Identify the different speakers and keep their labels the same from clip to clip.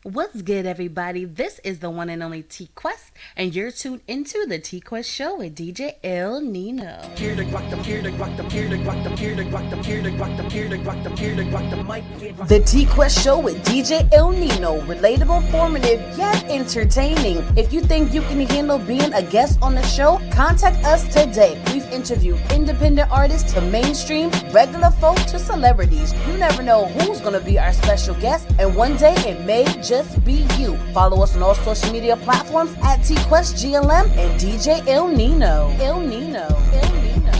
Speaker 1: What's good, everybody? This is the one and only T Quest, and you're tuned into the T Quest Show with DJ El Nino.
Speaker 2: Here to rock them, here to rock them, here to rock them, here to rock them, here to rock them, here to rock them, here to rock them, mic.
Speaker 1: The T Quest Show with DJ El Nino. Relatable, informative, yet entertaining. If you think you can handle being a guest on the show, contact us today. We've interviewed independent artists to mainstream, regular folk to celebrities. You never know who's going to be our special guest, and one day it may just be you. Follow us on all social media platforms at TQuestGLM and DJ El Nino. El Nino. El Nino.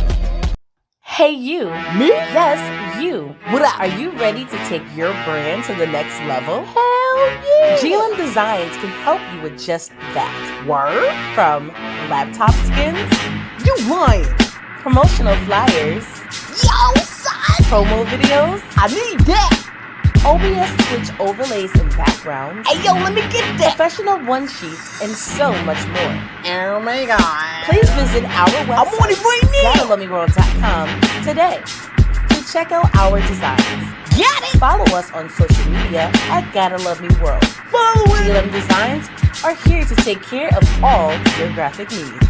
Speaker 1: Hey you. Me? Yes, you. What up? Are you ready to take your brand to the next level? Hell yeah! GLM Designs can help you with just that. Word? From laptop skins? You lying! Promotional flyers? Yo, son! Promo videos? I need that! OBS Twitch overlays and backgrounds. Hey yo, let me get that! Professional one sheets and so much more. Oh my god. Please visit our website, I'm on it right now, GottaLoveMeWorld.com today to check out our designs. Get it! Follow us on social media at Gotta Love Me World. Follow it! GLM Designs are here to take care of all your graphic needs.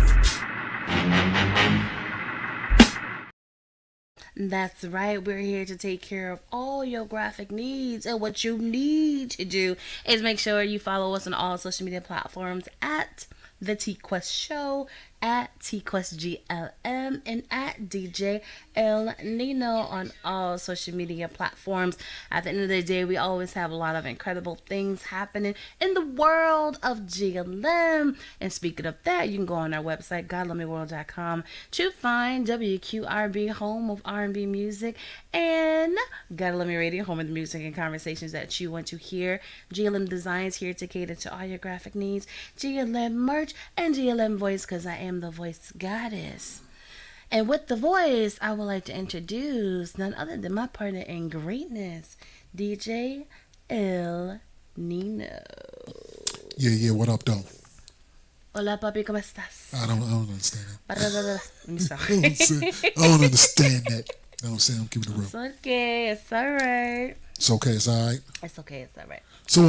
Speaker 1: That's right. We're here to take care of all your graphic needs. And what you need to do is make sure you follow us on all social media platforms at The T Quest Show, at TQuestGLM, and at DJ El Nino on all social media platforms. At the end of the day, we always have a lot of incredible things happening in the world of GLM. And speaking of that, you can go on our website, GottaLoveMeWorld.com, to find WQRB, home of R&B music, and Gotta Love Me Radio, home of the music and conversations that you want to hear. GLM Designs here to cater to all your graphic needs, GLM merch, and GLM voice, because I am the voice goddess. And with the voice, I would like to introduce none other than my partner in greatness, DJ El Nino.
Speaker 3: Yeah, what up, though?
Speaker 1: Hola, papi, ¿cómo estás?
Speaker 3: I don't understand that.
Speaker 1: I'm sorry.
Speaker 3: I don't understand that. You know what I'm saying? I'm keeping it real.
Speaker 1: It's okay. It's all right.
Speaker 3: It's okay. It's all right.
Speaker 1: It's okay. It's all right.
Speaker 3: So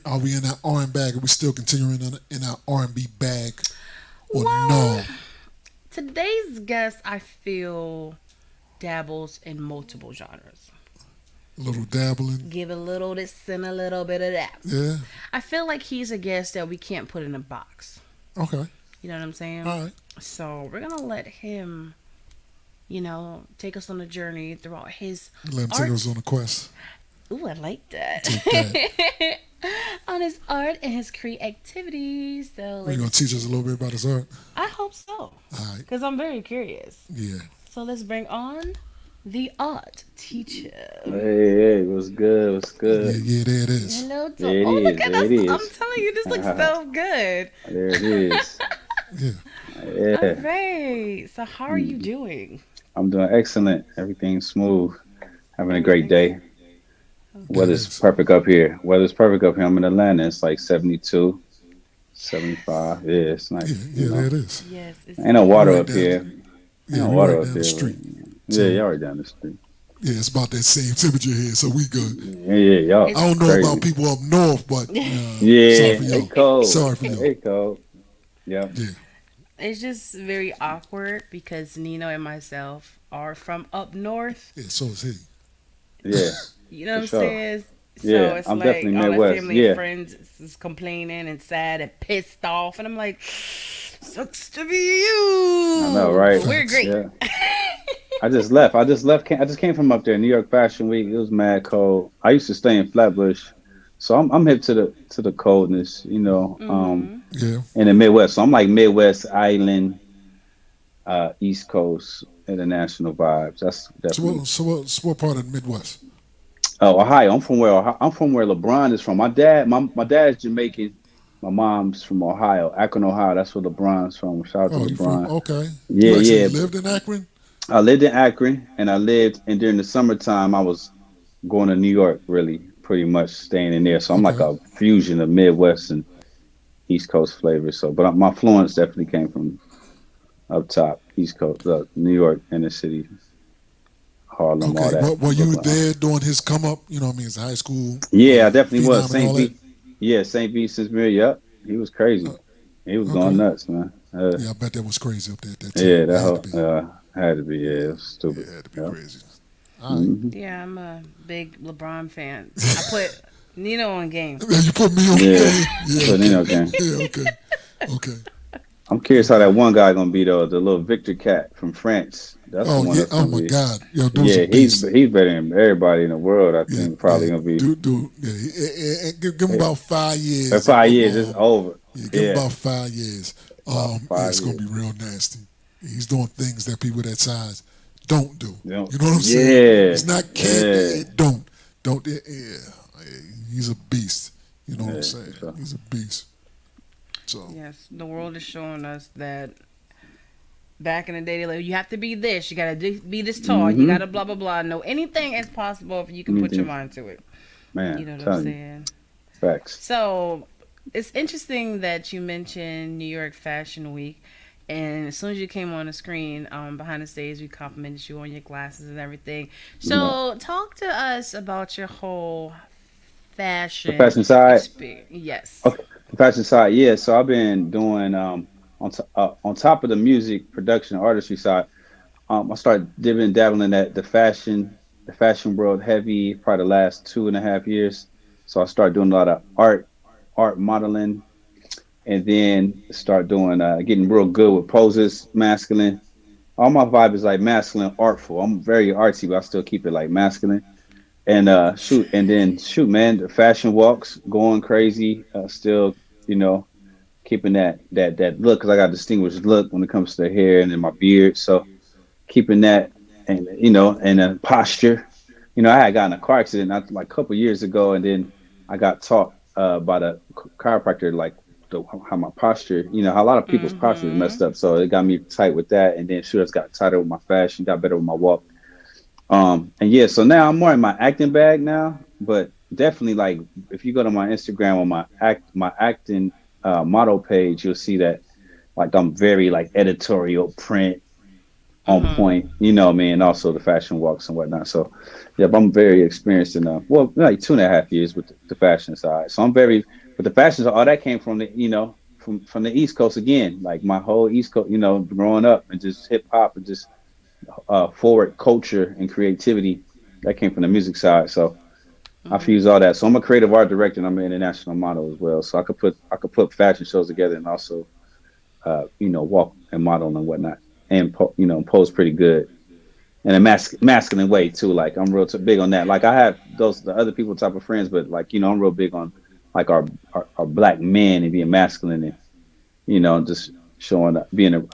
Speaker 3: are we in that R&B bag? Are we still continuing in our R&B bag? Or
Speaker 1: Well,
Speaker 3: no?
Speaker 1: Today's guest, I feel, dabbles in multiple genres.
Speaker 3: A little dabbling?
Speaker 1: Give a little this and a little bit of that.
Speaker 3: Yeah.
Speaker 1: I feel like he's a guest that we can't put in a box.
Speaker 3: Okay.
Speaker 1: You know what I'm saying?
Speaker 3: All right.
Speaker 1: So we're going to let him, take us on a journey throughout his
Speaker 3: Let him
Speaker 1: art.
Speaker 3: take us on a quest.
Speaker 1: Ooh, I like that.
Speaker 3: Take that.
Speaker 1: On his art and his creativity. So,
Speaker 3: Are you going to teach us a little bit about his art?
Speaker 1: I hope so.
Speaker 3: All right.
Speaker 1: Because I'm very curious.
Speaker 3: Yeah.
Speaker 1: So let's bring on the art teacher.
Speaker 4: Hey, what's good? What's good?
Speaker 3: Yeah, there it is.
Speaker 1: Hello,
Speaker 4: There it
Speaker 1: oh, look
Speaker 4: is,
Speaker 1: at
Speaker 4: there
Speaker 1: us.
Speaker 4: it is.
Speaker 1: I'm telling you, this looks so good.
Speaker 4: There it is.
Speaker 3: Yeah.
Speaker 1: All
Speaker 4: Yeah,
Speaker 1: right. So how are you doing?
Speaker 4: I'm doing excellent. Everything's smooth. Having a great day. Weather's
Speaker 3: Yes.
Speaker 4: perfect up here. Weather's perfect up here. I'm in Atlanta. It's like 72, 75. Yeah, it's nice.
Speaker 3: Yeah, there it is.
Speaker 1: Yes. It's
Speaker 4: Ain't no water
Speaker 3: Right
Speaker 4: up
Speaker 3: down-
Speaker 4: here. Ain't
Speaker 3: Yeah,
Speaker 4: no
Speaker 3: we're
Speaker 4: water
Speaker 3: right
Speaker 4: up
Speaker 3: down
Speaker 4: here.
Speaker 3: the street.
Speaker 4: Yeah, y'all right down the street.
Speaker 3: Yeah, it's about that same temperature here, so we good.
Speaker 4: Yeah, y'all.
Speaker 1: It's
Speaker 3: I don't know
Speaker 4: crazy.
Speaker 3: about people up north, but
Speaker 4: Yeah,
Speaker 3: sorry for
Speaker 4: they
Speaker 3: y'all.
Speaker 4: cold.
Speaker 3: Sorry for y'all.
Speaker 4: They cold. Yeah.
Speaker 3: Yeah.
Speaker 1: It's just very awkward because Nino and myself are from up north.
Speaker 3: Yeah, so is he.
Speaker 4: Yeah.
Speaker 1: You know what I'm
Speaker 4: For sure.
Speaker 1: saying? So
Speaker 4: Yeah,
Speaker 1: it's
Speaker 4: I'm
Speaker 1: like
Speaker 4: definitely
Speaker 1: all my
Speaker 4: Midwest,
Speaker 1: family
Speaker 4: yeah.
Speaker 1: and friends is complaining and sad and pissed off, and I'm like, sucks to be you.
Speaker 4: I know, right?
Speaker 1: We're great.
Speaker 4: Yeah. I just left. I just came from up there, New York Fashion Week. It was mad cold. I used to stay in Flatbush, so I'm hip to the coldness,
Speaker 1: Mm-hmm.
Speaker 3: Yeah.
Speaker 4: in the Midwest. So I'm like Midwest Island, East Coast international vibes. That's
Speaker 3: So
Speaker 4: definitely.
Speaker 3: what part of the Midwest?
Speaker 4: Oh, Ohio. I'm from where LeBron is from. My dad's Jamaican. My mom's from Ohio, Akron, Ohio. That's where LeBron's from. Shout out to
Speaker 3: Oh, you from?
Speaker 4: LeBron.
Speaker 3: Okay.
Speaker 4: Yeah,
Speaker 3: You actually
Speaker 4: yeah.
Speaker 3: lived in Akron?
Speaker 4: I lived in Akron, and during the summertime, I was going to New York, really, pretty much staying in there. So I'm like
Speaker 3: Okay.
Speaker 4: a fusion of Midwest and East Coast flavors. So, but my influence definitely came from up top, East Coast, New York, inner city, Harlem, all
Speaker 3: Okay.
Speaker 4: that.
Speaker 3: Were you
Speaker 4: Brooklyn.
Speaker 3: there during his come up? You know what I mean? As high school?
Speaker 4: Yeah, I definitely was.
Speaker 3: Phenom and all
Speaker 4: St.
Speaker 3: that?
Speaker 4: Yeah, St. Vincent's Mirror. Yep, he was crazy.
Speaker 3: Uh,
Speaker 4: He was going
Speaker 3: okay.
Speaker 4: nuts, man.
Speaker 3: Yeah, I bet that was crazy up there at that
Speaker 4: Yeah,
Speaker 3: time. It
Speaker 4: that
Speaker 3: had to
Speaker 4: whole
Speaker 3: be.
Speaker 4: had to be.
Speaker 3: Yeah,
Speaker 4: Yeah, it was stupid.
Speaker 3: yeah, it had to be
Speaker 4: Yep.
Speaker 3: crazy. All right.
Speaker 4: Hmm.
Speaker 1: Yeah, I'm a big LeBron fan. I put Nino on game.
Speaker 3: Yeah, you put me on the
Speaker 4: Yeah,
Speaker 3: game. Yeah,
Speaker 4: but
Speaker 3: okay.
Speaker 4: okay.
Speaker 3: Yeah, okay. Okay.
Speaker 4: I'm curious how
Speaker 3: Okay.
Speaker 4: that one guy gonna be though. The little Victor Cat from France. That's the
Speaker 3: Oh
Speaker 4: one
Speaker 3: yeah.
Speaker 4: that's
Speaker 3: Oh
Speaker 4: gonna
Speaker 3: my
Speaker 4: be.
Speaker 3: God. Yo, dude's a
Speaker 4: Yeah,
Speaker 3: beast.
Speaker 4: he's better than everybody in the world. I
Speaker 3: Yeah,
Speaker 4: think
Speaker 3: yeah.
Speaker 4: probably gonna be.
Speaker 3: Dude. Yeah. Give him
Speaker 4: eh,
Speaker 3: about five
Speaker 4: In
Speaker 3: years
Speaker 4: five
Speaker 3: of
Speaker 4: years, it's over.
Speaker 3: yeah, give him
Speaker 4: Yeah,
Speaker 3: about 5 years.
Speaker 4: about
Speaker 3: Yeah,
Speaker 4: five
Speaker 3: it's gonna
Speaker 4: years.
Speaker 3: be real nasty. He's doing things that people that size don't do.
Speaker 4: You know?
Speaker 3: You know what I'm saying?
Speaker 4: Yeah,
Speaker 3: It's not can't.
Speaker 4: yeah,
Speaker 3: Don't. Yeah. He's a beast. You know what I'm
Speaker 4: yeah.
Speaker 3: saying?
Speaker 4: So,
Speaker 3: He's a beast. So
Speaker 1: Yes, the world is showing us that back in the day, they like, you have to be this, you gotta be this tall, you
Speaker 4: mm-hmm.
Speaker 1: gotta blah blah blah. No, anything is possible if you can put your
Speaker 4: Anything,
Speaker 1: mind to it. You
Speaker 4: man.
Speaker 1: know what I'm
Speaker 4: Telling you,
Speaker 1: saying?
Speaker 4: facts.
Speaker 1: So it's interesting that you mentioned New York Fashion Week. And as soon as you came on the screen, behind the stage, we complimented you on your glasses and everything.
Speaker 4: Yeah.
Speaker 1: So, talk to us about your whole
Speaker 4: The
Speaker 1: fashion
Speaker 4: fashion side.
Speaker 1: experience. Yes.
Speaker 4: Okay, the fashion side. Yeah. So I've been doing on top of the music production artistry side. I started dipping and dabbling at the fashion world heavy, probably the last 2.5 years. So I started doing a lot of art modeling, and then start doing getting real good with poses, masculine. All my vibe is like masculine, artful. I'm very artsy, but I still keep it like masculine. And shoot, and then shoot, man, the fashion walks going crazy. Still, you know, keeping that look because I got a distinguished look when it comes to the hair and then my beard. So keeping that and and posture. I had gotten a car accident not like a couple years ago, and then I got taught by the chiropractor like how my posture. How a lot of people's posture is
Speaker 1: Mm-hmm.
Speaker 4: messed up, so it got me tight with that. And then shoot, I just got tighter with my fashion, got better with my walk. And yeah, so now I'm more in my acting bag now, but definitely like if you go to my Instagram on my acting model page, you'll see that like I'm very like editorial print on
Speaker 1: Mm-hmm.
Speaker 4: point, what I mean, and also the fashion walks and whatnot. So, yeah, but I'm very experienced in well, like 2.5 years with the fashion side. So I'm very, but the fashion, all that came from from the East Coast again, like my whole East Coast, growing up and just hip hop and just forward culture and creativity that came from the music side. So I
Speaker 1: Mm-hmm.
Speaker 4: fuse all that. So I'm a creative art director and I'm an international model as well. So I could put fashion shows together and also walk and model and whatnot, and pose pretty good in a masculine way too. Like I'm real big on that. Like I have those the other people type of friends, but like I'm real big on like our black men and being masculine and just showing up, being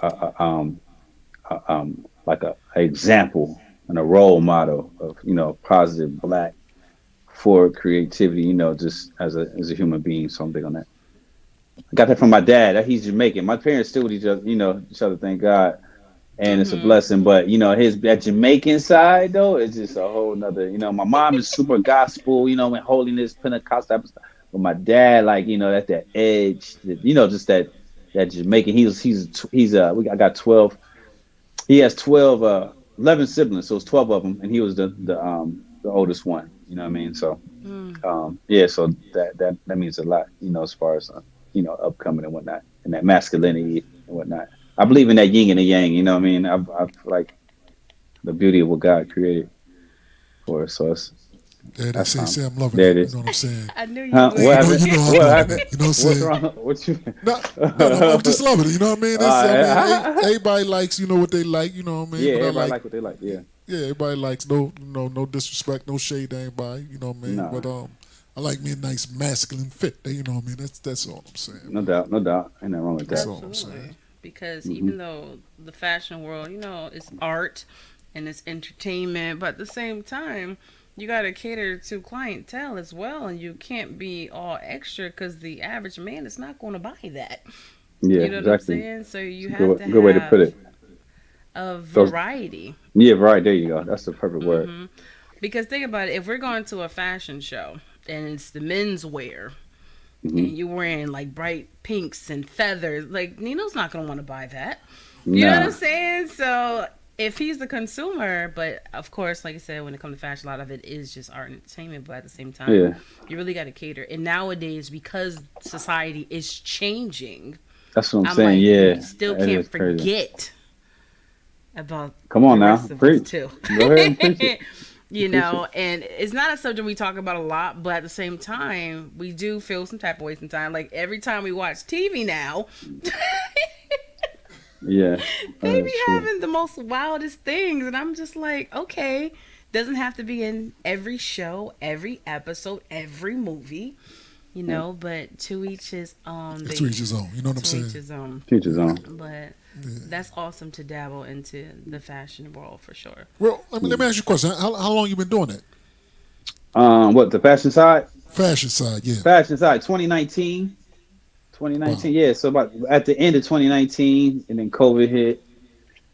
Speaker 4: like a example and a role model of positive black forward creativity. Just as a human being. So I'm big on that. I got that from my dad. He's Jamaican. My parents still with each other, thank God, and it's a
Speaker 1: Mm-hmm.
Speaker 4: blessing. But his that Jamaican side though is just a whole nother. My mom is super gospel, and holiness, Pentecostal type of stuff. But my dad, like that's that edge, just that Jamaican. I got 12. He has 12, 11 siblings, so it's 12 of them, and he was the oldest one. You know what I mean? So yeah, so that means a lot, as far as upcoming and whatnot, and that masculinity and whatnot. I believe in that yin and the yang. You know what I mean? I've like the beauty of what God created for us. So
Speaker 3: there they
Speaker 4: that's
Speaker 3: say I'm loving
Speaker 4: there
Speaker 3: it.
Speaker 4: it
Speaker 3: You
Speaker 4: is.
Speaker 3: know what I'm saying?
Speaker 1: I knew you
Speaker 4: Huh?
Speaker 3: Yeah,
Speaker 4: What
Speaker 1: would.
Speaker 4: happened?
Speaker 3: I'm
Speaker 4: What
Speaker 3: loving
Speaker 4: happened?
Speaker 3: it. You know what I'm
Speaker 4: What's
Speaker 3: saying?
Speaker 4: wrong? What you?
Speaker 3: No, I'm just loving it. You know what I mean? Everybody likes, what they like. You know what I mean?
Speaker 4: Yeah,
Speaker 3: But I
Speaker 4: everybody
Speaker 3: like,
Speaker 4: like what they like. Yeah.
Speaker 3: yeah, everybody likes no disrespect, no shade to anybody. You know what I mean?
Speaker 4: Nah,
Speaker 3: But I like me a nice masculine fit. You know what I mean? That's all I'm saying,
Speaker 4: no
Speaker 3: man.
Speaker 4: doubt, no doubt. Ain't nothing wrong with
Speaker 3: That's
Speaker 4: that.
Speaker 3: all I'm saying.
Speaker 1: Absolutely. Because
Speaker 4: Hmm.
Speaker 1: even though the fashion world, is art and it's entertainment, but at the same time, you got to cater to clientele as well. And you can't be all extra because the average man is not going to buy that.
Speaker 4: Yeah,
Speaker 1: You know what I'm
Speaker 4: exactly.
Speaker 1: saying? So you have to
Speaker 4: Good way to put
Speaker 1: have
Speaker 4: it.
Speaker 1: a
Speaker 4: Those.
Speaker 1: variety.
Speaker 4: Yeah, right there you go. That's the perfect word.
Speaker 1: hmm Because think about it, if we're going to a fashion show and it's the men's wear
Speaker 4: Hmm.
Speaker 1: and you're wearing like bright pinks and feathers, like Nino's not gonna want to buy that. You know what I'm
Speaker 4: Nah.
Speaker 1: saying? So if he's the consumer, but of course, like I said, when it comes to fashion, a lot of it is just art and entertainment. But at the same time,
Speaker 4: Yeah,
Speaker 1: you really got to cater. And nowadays, because society is changing,
Speaker 4: that's what I'm
Speaker 1: I'm
Speaker 4: saying.
Speaker 1: like, you
Speaker 4: Yeah,
Speaker 1: still
Speaker 4: it
Speaker 1: can't
Speaker 4: is crazy.
Speaker 1: forget about
Speaker 4: Come
Speaker 1: the
Speaker 4: on
Speaker 1: rest
Speaker 4: now,
Speaker 1: of us
Speaker 4: preach.
Speaker 1: too.
Speaker 4: Go ahead and preach it.
Speaker 1: You
Speaker 4: Preach it.
Speaker 1: know, and it's not a subject we talk about a lot, but at the same time, we do feel some type of way sometimes. Like every time we watch TV now,
Speaker 4: Yeah,
Speaker 1: they be
Speaker 4: that's true.
Speaker 1: having the most wildest things, and I'm just like, okay, doesn't have to be in every show, every episode, every movie, you
Speaker 4: Yeah.
Speaker 1: know. But to each his own.
Speaker 3: It's to each his own. You know what I'm
Speaker 1: To each
Speaker 3: saying?
Speaker 1: his own.
Speaker 4: Teach his own.
Speaker 1: But that's awesome to dabble into the fashion world for sure.
Speaker 3: Well, I mean, let me ask you a question. How long you been doing that?
Speaker 4: What the fashion side?
Speaker 3: Fashion side, yeah.
Speaker 4: Fashion side, 2019.
Speaker 3: Wow.
Speaker 4: 2019, yeah. So about at the end of 2019, and then COVID hit.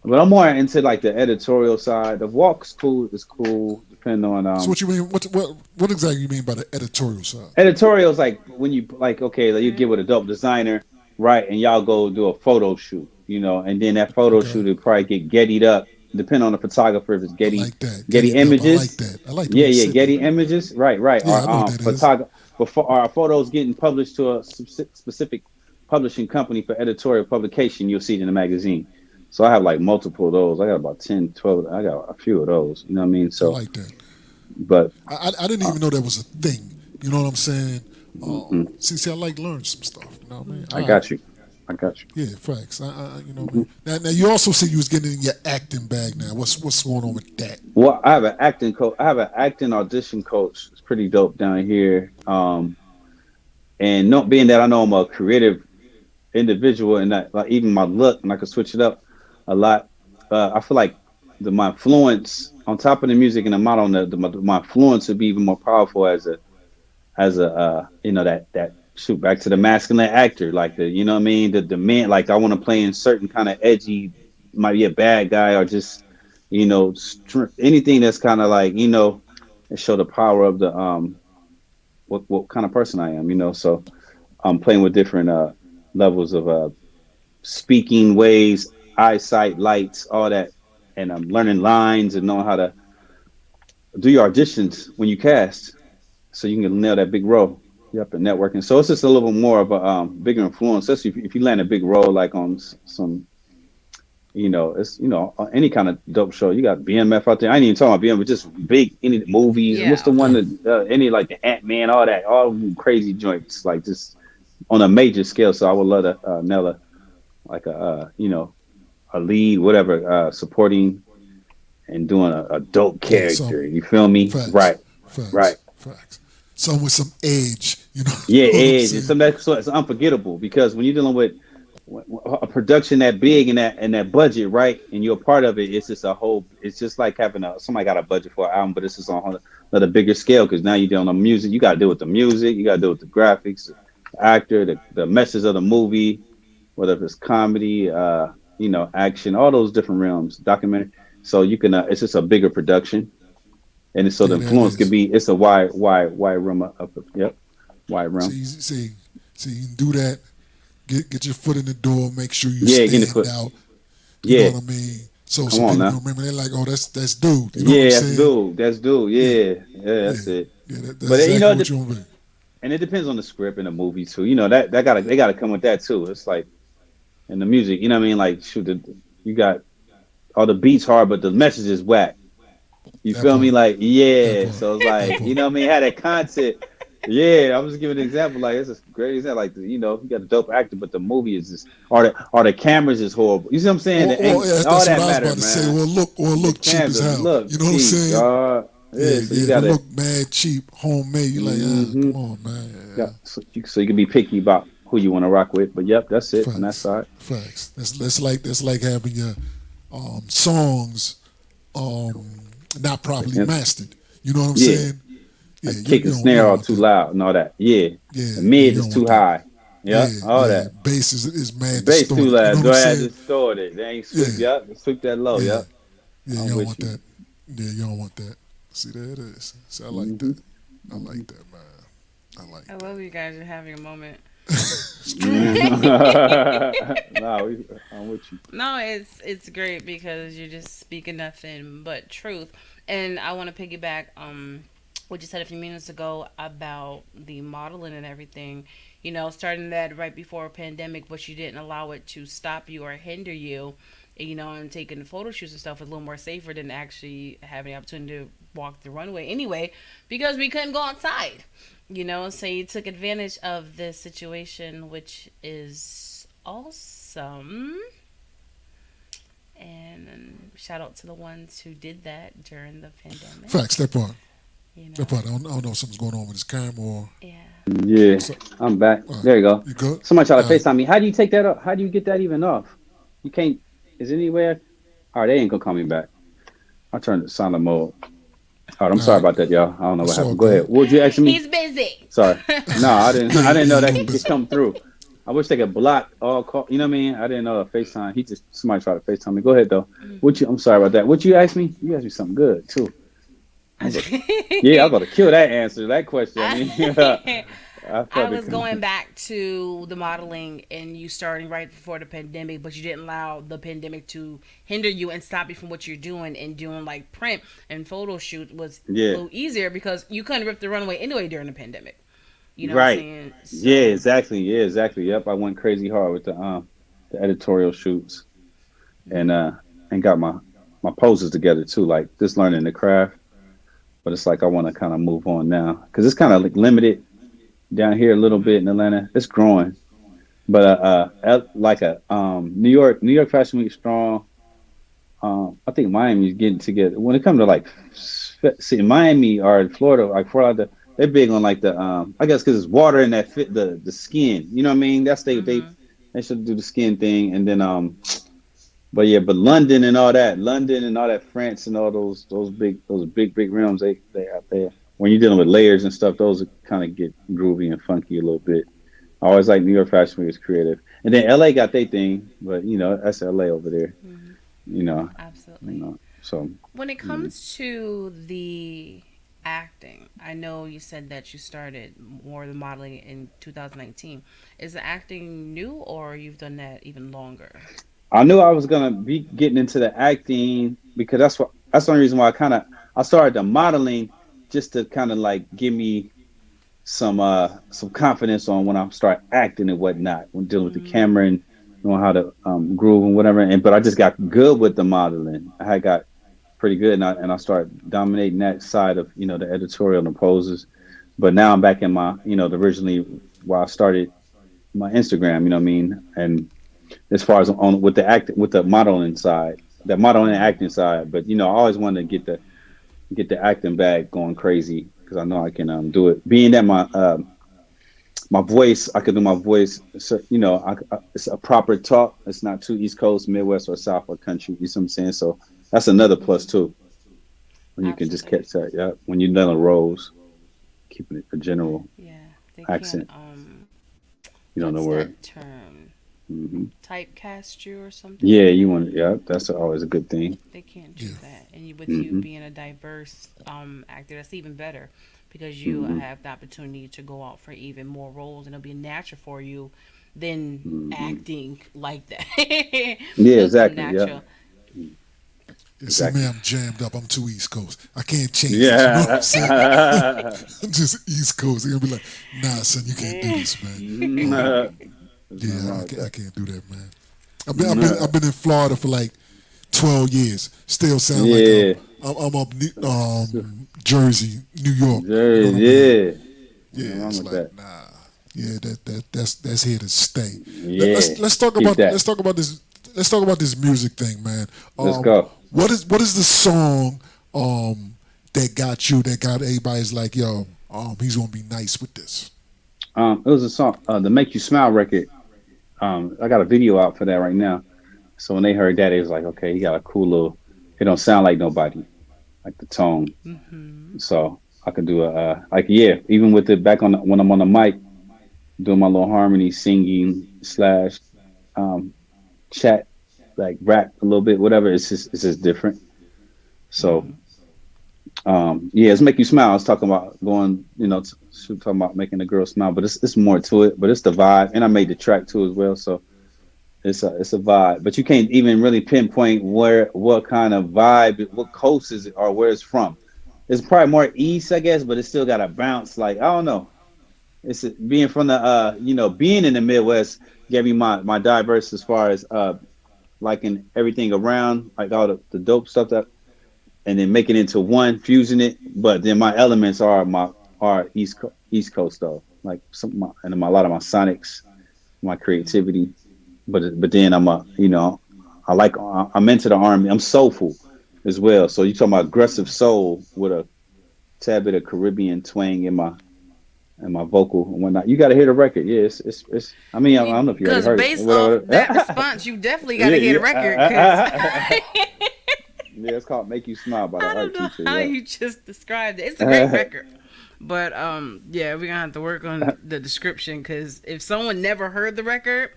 Speaker 4: But I'm more into like the editorial side. The walk's cool. It's cool. Depending on
Speaker 3: So what you mean? What exactly you mean by the editorial side?
Speaker 4: editorials, like when you like okay, like you get with a dope designer, right? And y'all go do a photo shoot, and then that photo
Speaker 3: Okay,
Speaker 4: shoot will probably get gettied up, depending on the photographer if it's
Speaker 3: I
Speaker 4: Getty
Speaker 3: like that. Get
Speaker 4: Getty
Speaker 3: it up. I like
Speaker 4: Images.
Speaker 3: that. I like the way
Speaker 4: Yeah,
Speaker 3: you
Speaker 4: yeah,
Speaker 3: said that.
Speaker 4: Getty Images. Right, right.
Speaker 3: Yeah,
Speaker 4: Our
Speaker 3: I know what that is.
Speaker 4: photog before our photos getting published to a specific publishing company for editorial publication, you'll see it in the magazine. So I have like multiple of those. I got about 10, 12. I got a few of those. You know what I mean?
Speaker 3: I
Speaker 4: So,
Speaker 3: like that.
Speaker 4: but
Speaker 3: I didn't
Speaker 4: uh,
Speaker 3: even know that was a thing. You know what I'm saying?
Speaker 4: mhm.
Speaker 3: See, I like learning some stuff. You know what I mean?
Speaker 4: I
Speaker 3: All right.
Speaker 4: got you. I got you.
Speaker 3: Yeah, facts. You know what I mean? Now, you also said you was getting in your acting bag now. What's going on with that?
Speaker 4: Well, I have an acting coach. I have an acting audition coach. It's pretty dope down here. And not being that I know I'm a creative individual and that like even my look and I can switch it up a lot. I feel like my influence on top of the music and the model, my influence would be even more powerful as a that shoot back to the masculine actor, like the what I mean, the man, like I want to play in certain kind of edgy, might be a bad guy or just anything that's kind of like and show the power of the what kind of person I am, so I'm playing with different levels of speaking ways, eyesight, lights, all that, and I'm learning lines and knowing how to do your auditions when you cast, so you can nail that big role. Yep, and networking. So it's just a little bit more of a bigger influence, especially if you land a big role like on some, it's any kind of dope show. You got BMF out there. I ain't even talking about BMF, but just big any movies. What's the
Speaker 1: Yeah.
Speaker 4: one
Speaker 3: Okay.
Speaker 4: that any like the Ant Man, all that, all crazy joints, like just on a major scale. So I would love to nail like a lead, whatever, supporting and doing a dope
Speaker 3: Yeah,
Speaker 4: character.
Speaker 3: some
Speaker 4: You feel me?
Speaker 3: facts,
Speaker 4: Right, right.
Speaker 3: facts, facts. Some with some edge. You know,
Speaker 4: Yeah,
Speaker 3: what I'm
Speaker 4: edge and
Speaker 3: saying?
Speaker 4: some that so it's unforgettable because when you're dealing with a production that big and that budget, right, and you're a part of it, it's just a whole. It's just like having somebody got a budget for an album, but it's just on another bigger scale because now you're dealing on music. You got to deal with the music, you got to deal with the graphics, the actor, the message of the movie, whether it's comedy, action, all those different realms, documentary. So you can, it's just a bigger production, and so the
Speaker 3: Yeah, that
Speaker 4: influence could
Speaker 3: is.
Speaker 4: be. It's a wide realm of yep, wide realm.
Speaker 3: See, you can do that. Get your foot in the door. Make sure you
Speaker 4: Yeah, getting the
Speaker 3: stand
Speaker 4: foot.
Speaker 3: out. You know
Speaker 4: Yeah,
Speaker 3: what I mean?
Speaker 4: come
Speaker 3: So
Speaker 4: on
Speaker 3: people
Speaker 4: now.
Speaker 3: can remember. They're like, oh, that's dude. You know what I'm
Speaker 4: Yeah, that's
Speaker 3: saying?
Speaker 4: dude. That's dude.
Speaker 3: Yeah,
Speaker 4: Yeah, yeah,
Speaker 3: yeah,
Speaker 4: that's it.
Speaker 3: yeah. That's
Speaker 4: But
Speaker 3: exactly what you want to be.
Speaker 4: and it depends on the script and the movie too. That gotta they gotta come with that too. It's like and the music. You know what I mean? Like shoot, you got all the beats hard, but the message is whack. You
Speaker 3: That
Speaker 4: feel me?
Speaker 3: part.
Speaker 4: Like
Speaker 3: That
Speaker 4: yeah.
Speaker 3: part.
Speaker 4: So it's
Speaker 3: That
Speaker 4: like
Speaker 3: part.
Speaker 4: what I mean, had that content. Yeah, I'm just giving an example. Like it's a great example. Like you got a dope actor, but the movie is just or the cameras is horrible. You see what I'm saying?
Speaker 3: Yeah,
Speaker 4: All
Speaker 3: that's what
Speaker 4: that
Speaker 3: I was
Speaker 4: matter,
Speaker 3: about to say.
Speaker 4: man.
Speaker 3: Or
Speaker 4: The
Speaker 3: look cheap as
Speaker 4: cameras
Speaker 3: hell.
Speaker 4: look
Speaker 3: You know what I'm
Speaker 4: cheap,
Speaker 3: saying?
Speaker 4: dog.
Speaker 3: Yeah,
Speaker 4: Yeah, so
Speaker 3: yeah.
Speaker 4: you
Speaker 3: If it
Speaker 4: gotta.
Speaker 3: look mad cheap, homemade, you like,
Speaker 4: Mm-hmm.
Speaker 3: come on, man.
Speaker 4: Yeah,
Speaker 3: Yeah.
Speaker 4: so you can be picky about who you want to rock with. But yep, that's it on that
Speaker 3: Facts,
Speaker 4: side.
Speaker 3: facts. That's like having your songs not properly
Speaker 4: Yes.
Speaker 3: mastered. You know what I'm
Speaker 4: Yeah,
Speaker 3: saying? Yeah,
Speaker 4: a kick
Speaker 3: you
Speaker 4: and
Speaker 3: don't you
Speaker 4: snare
Speaker 3: don't
Speaker 4: are
Speaker 3: want
Speaker 4: too
Speaker 3: that.
Speaker 4: loud and all that. Yeah,
Speaker 3: Yeah,
Speaker 4: the
Speaker 3: yeah,
Speaker 4: mid
Speaker 3: you
Speaker 4: is
Speaker 3: don't
Speaker 4: too
Speaker 3: want that.
Speaker 4: high.
Speaker 3: Yeah,
Speaker 4: Yep, all
Speaker 3: yeah.
Speaker 4: that.
Speaker 3: Bass is mad
Speaker 4: Bass too
Speaker 3: distorted. You know
Speaker 4: loud.
Speaker 3: what
Speaker 4: Go
Speaker 3: I'm
Speaker 4: ahead,
Speaker 3: saying?
Speaker 4: distort it. They ain't sweep.
Speaker 3: Yeah,
Speaker 4: Yep, sweep that low.
Speaker 3: yeah,
Speaker 4: Yep,
Speaker 3: yeah. You
Speaker 4: I'm
Speaker 3: don't
Speaker 4: with
Speaker 3: want
Speaker 4: you.
Speaker 3: that. Yeah, you don't want that. See, there it is. See, I like
Speaker 4: Hmm.
Speaker 3: that. I like that, man. I like
Speaker 1: I
Speaker 3: that.
Speaker 1: love you guys are having a moment.
Speaker 3: Straight.
Speaker 4: Nah, I'm with you.
Speaker 1: No, it's great because you're just speaking nothing but truth. And I want to piggyback what you said a few minutes ago about the modeling and everything. Starting that right before a pandemic, but you didn't allow it to stop you or hinder you. And taking the photo shoots and stuff was a little more safer than actually having the opportunity to walk the runway anyway, because we couldn't go outside. So you took advantage of this situation, which is awesome. And shout out to the ones who did that during the pandemic.
Speaker 3: Facts, that part.
Speaker 1: You
Speaker 3: That
Speaker 1: know,
Speaker 3: part. I don't know if something's going on with his camera or.
Speaker 1: yeah.
Speaker 4: Yeah,
Speaker 3: So,
Speaker 4: I'm back.
Speaker 3: all right.
Speaker 4: There you go.
Speaker 3: You good?
Speaker 4: Somebody try to
Speaker 3: All right.
Speaker 4: FaceTime me. How do you take that up? How do you get that even off? You can't. Is it anywhere? All right, they ain't gonna call me back. I turned the silent mode. All right, I'm
Speaker 3: All
Speaker 4: sorry
Speaker 3: right.
Speaker 4: about that, y'all. I don't know what
Speaker 3: It's all
Speaker 4: happened. Go ahead.
Speaker 3: good.
Speaker 4: What would you ask me?
Speaker 1: He's busy.
Speaker 4: Sorry. No, I didn't.
Speaker 3: Yeah,
Speaker 4: I didn't know
Speaker 3: you
Speaker 4: that
Speaker 3: doing
Speaker 4: he could
Speaker 3: business.
Speaker 4: come through. I wish they could block all call. You know what I mean? I didn't know FaceTime. He just somebody tried to FaceTime me. Go ahead though. What you? I'm sorry about that. What you asked me? You asked me something good too. I'm about to, yeah, I'm about to kill that answer. That question. I mean, I
Speaker 1: I
Speaker 4: felt it
Speaker 1: was going
Speaker 4: coming.
Speaker 1: back to the modeling and you starting right before the pandemic, but you didn't allow the pandemic to hinder you and stop you from what you're doing, and doing like print and photo shoot was a
Speaker 4: Yeah.
Speaker 1: little easier because you couldn't rip the runway anyway during the pandemic. You know what I'm
Speaker 4: Right.
Speaker 1: saying?
Speaker 4: Yeah.
Speaker 1: So,
Speaker 4: Exactly. Yeah. Exactly. Yep. I went crazy hard with the editorial shoots and uh and got my poses together too. Like just learning the craft. But it's like I want to kind of move on now because it's kind of like limited down here a little bit in Atlanta. It's growing, but like a New York Fashion Week strong. I think Miami is getting together. When it comes to like, see, Miami or Florida, like Florida, they're big on like the I guess because it's water and that fit the skin. You know what I mean? That's they should do the skin thing, and then but yeah, but London and all that France and all those big rims they out there. When you're dealing with layers and stuff, those kind of get groovy and funky a little bit. I always like New York Fashion Week is creative, and then LA got their thing, but that's LA over there. You know,
Speaker 1: absolutely.
Speaker 4: So
Speaker 1: When it
Speaker 4: mm.
Speaker 1: comes to the acting, I know you said that you started more the modeling in 2019. Is the acting new, or you've done that even longer?
Speaker 4: I knew I was gonna be getting into the acting because that's the only reason why I started the modeling just to kind of like give me some confidence on when I start acting and whatnot when dealing with the camera and knowing how to groove and whatever. And but I just got good with the modeling. I had got pretty good, and I started dominating that side of the editorial and the poses. But now I'm back in my the originally where I started my Instagram. You know what I mean? And as far as on with the modeling side, the modeling and acting side. But I always wanted to get the acting bag going crazy because I know I can do it. Being that my voice, I could do my voice. So, it's a proper talk. It's not too East Coast, Midwest, or South or country. You see what I'm saying? So that's another plus too. When you can just
Speaker 1: Absolutely.
Speaker 4: catch that, yeah. When you're done a roles, keeping it a general
Speaker 1: Yeah, they can't
Speaker 4: accent. You don't know
Speaker 1: what's
Speaker 4: where.
Speaker 1: that term?
Speaker 4: Hmm.
Speaker 1: Typecast you or something
Speaker 4: Yeah,
Speaker 1: like
Speaker 4: you
Speaker 1: that.
Speaker 4: want. Yeah, that's always a good thing.
Speaker 1: They can't do
Speaker 3: Yeah.
Speaker 1: that. And with you
Speaker 4: Hmm.
Speaker 1: being a diverse actor, that's even better because you
Speaker 4: Hmm.
Speaker 1: have the opportunity to go out for even more roles, and it'll be natural for you than
Speaker 4: Hmm.
Speaker 1: acting like that.
Speaker 4: Yeah,
Speaker 1: It'll come
Speaker 4: exactly. Yeah,
Speaker 1: natural.
Speaker 3: Yeah, see, me,
Speaker 4: exactly.
Speaker 3: I'm jammed up. I'm too East Coast. I can't change this. You know what I'm
Speaker 4: Yeah.
Speaker 3: saying? I'm just East Coast. They're gonna be like, nah, son, you can't do this, man. Um,
Speaker 4: There's nothing
Speaker 3: yeah,
Speaker 4: wrong with
Speaker 3: I
Speaker 4: that.
Speaker 3: can't do that, man. I've been in Florida for like 12 years. Still sound like
Speaker 4: Yeah.
Speaker 3: I'm up Jersey, New York. You know what I mean?
Speaker 4: Yeah. Nothing
Speaker 3: Yeah,
Speaker 4: wrong
Speaker 3: it's
Speaker 4: with
Speaker 3: like
Speaker 4: that.
Speaker 3: nah. Yeah, that's here to stay.
Speaker 4: Yeah.
Speaker 3: Let's talk
Speaker 4: Keep
Speaker 3: about
Speaker 4: that.
Speaker 3: this music thing, man.
Speaker 4: Let's go.
Speaker 3: What is the song that got everybody's like, yo, he's gonna be nice with this.
Speaker 4: It was a song, the "Make You Smile" record. I got a video out for that right now. So when they heard that, it was like, okay, he got a cool little. It don't sound like nobody, like the tone. So I could do like yeah, even with it back on when I'm on the mic doing my little harmony singing slash um, chat like rap a little bit, whatever. It's just different. So Yeah, it's make you smile. I was talking about going, talking about making a girl smile, but it's more to it. But it's the vibe, and I made the track too as well. So it's a vibe. But you can't even really pinpoint what kind of vibe, what coast is it, or where it's from. It's probably more east, I guess, but it's still got a bounce. Like I don't know. It's being from the being in the Midwest gave me my diverse as far as liking everything around, like all the dope stuff that, and then make it into one, fusing it. But then my elements are East Coast though, like a lot of my sonics, my creativity. But then I'm into the R&B. I'm soulful as well. So you talking about aggressive soul with a tad bit of Caribbean twang in my vocal and whatnot. You got to hear the record. Yeah, it's. I mean, I don't know if you already
Speaker 1: Because
Speaker 4: heard it.
Speaker 1: based off
Speaker 4: Whatever.
Speaker 1: that response, you definitely got
Speaker 4: Yeah,
Speaker 1: to hear the record. Because
Speaker 4: yeah. Yeah, it's called "Make You Smile" by the
Speaker 1: I don't
Speaker 4: art
Speaker 1: know
Speaker 4: teacher.
Speaker 1: how
Speaker 4: Yeah.
Speaker 1: you just described it. It's a great record. But yeah, we're gonna have to work on the description because if someone never heard the record,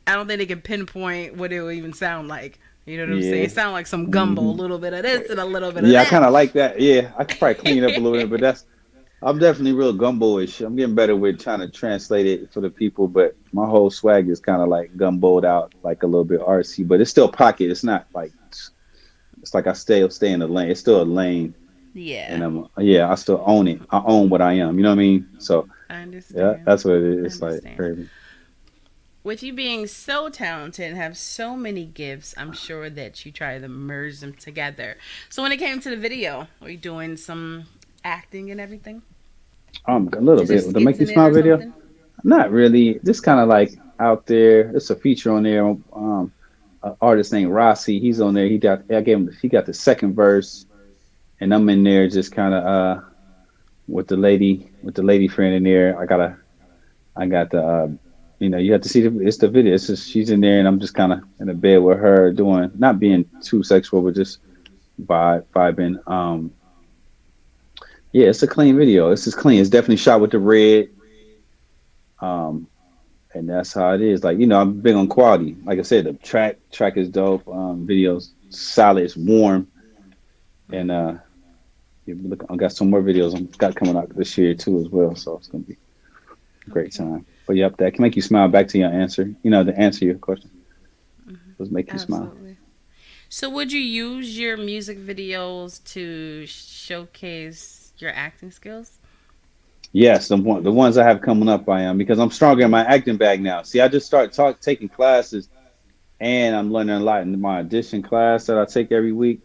Speaker 1: I don't think they can pinpoint what it will even sound like. You know what I'm saying?
Speaker 4: Yeah.
Speaker 1: It sounds like some gumbo, a
Speaker 4: Hmm.
Speaker 1: little bit of this and a little bit of
Speaker 4: Yeah, I
Speaker 1: that.
Speaker 4: kind of like that. Yeah, I could probably clean it up a little bit, but I'm definitely real gumbo-ish. I'm getting better with trying to translate it for the people, but my whole swag is kind of like gumboed out, like a little bit artsy, but it's still pocket. It's not like it's like I stay in the lane. It's still a lane, and
Speaker 1: Yeah,
Speaker 4: I still own it. I own what I am. You know what I mean? So
Speaker 1: I
Speaker 4: yeah,
Speaker 1: understand.
Speaker 4: that's what it is.
Speaker 1: I
Speaker 4: It's like
Speaker 1: understand.
Speaker 4: crazy.
Speaker 1: With you being so talented and have so many gifts, I'm sure that you try to merge them together. So when it came to the video, were you doing some acting and everything?
Speaker 4: A little
Speaker 1: Is there
Speaker 4: bit. The
Speaker 1: skits
Speaker 4: Make You
Speaker 1: in it
Speaker 4: Smile
Speaker 1: or
Speaker 4: video,
Speaker 1: something?
Speaker 4: not really. Just kind of like out there. It's a feature on there. An artist named Rossi. He's on there. He got the second verse, and I'm in there just kind of with the lady friend in there. I got the you have to see it's the video. It's just she's in there, and I'm just kind of in the bed with her doing not being too sexual, but just vibing. Yeah, it's a clean video. It's just clean. It's definitely shot with the red. Um, and that's how it is. Like I'm big on quality. Like I said, the track is dope. Videos solid. It's warm, and look, I got some more videos I got coming out this year too as well. So it's gonna be a great
Speaker 1: Okay,
Speaker 4: time. But yep, that can make you smile. Back to your answer. To answer your question, was make you smile.
Speaker 1: absolutely. So would you use your music videos to showcase your acting skills?
Speaker 4: Yes, the ones I have coming up, I am because I'm stronger in my acting bag now. See, I just started taking classes, and I'm learning a lot in my audition class that I take every week.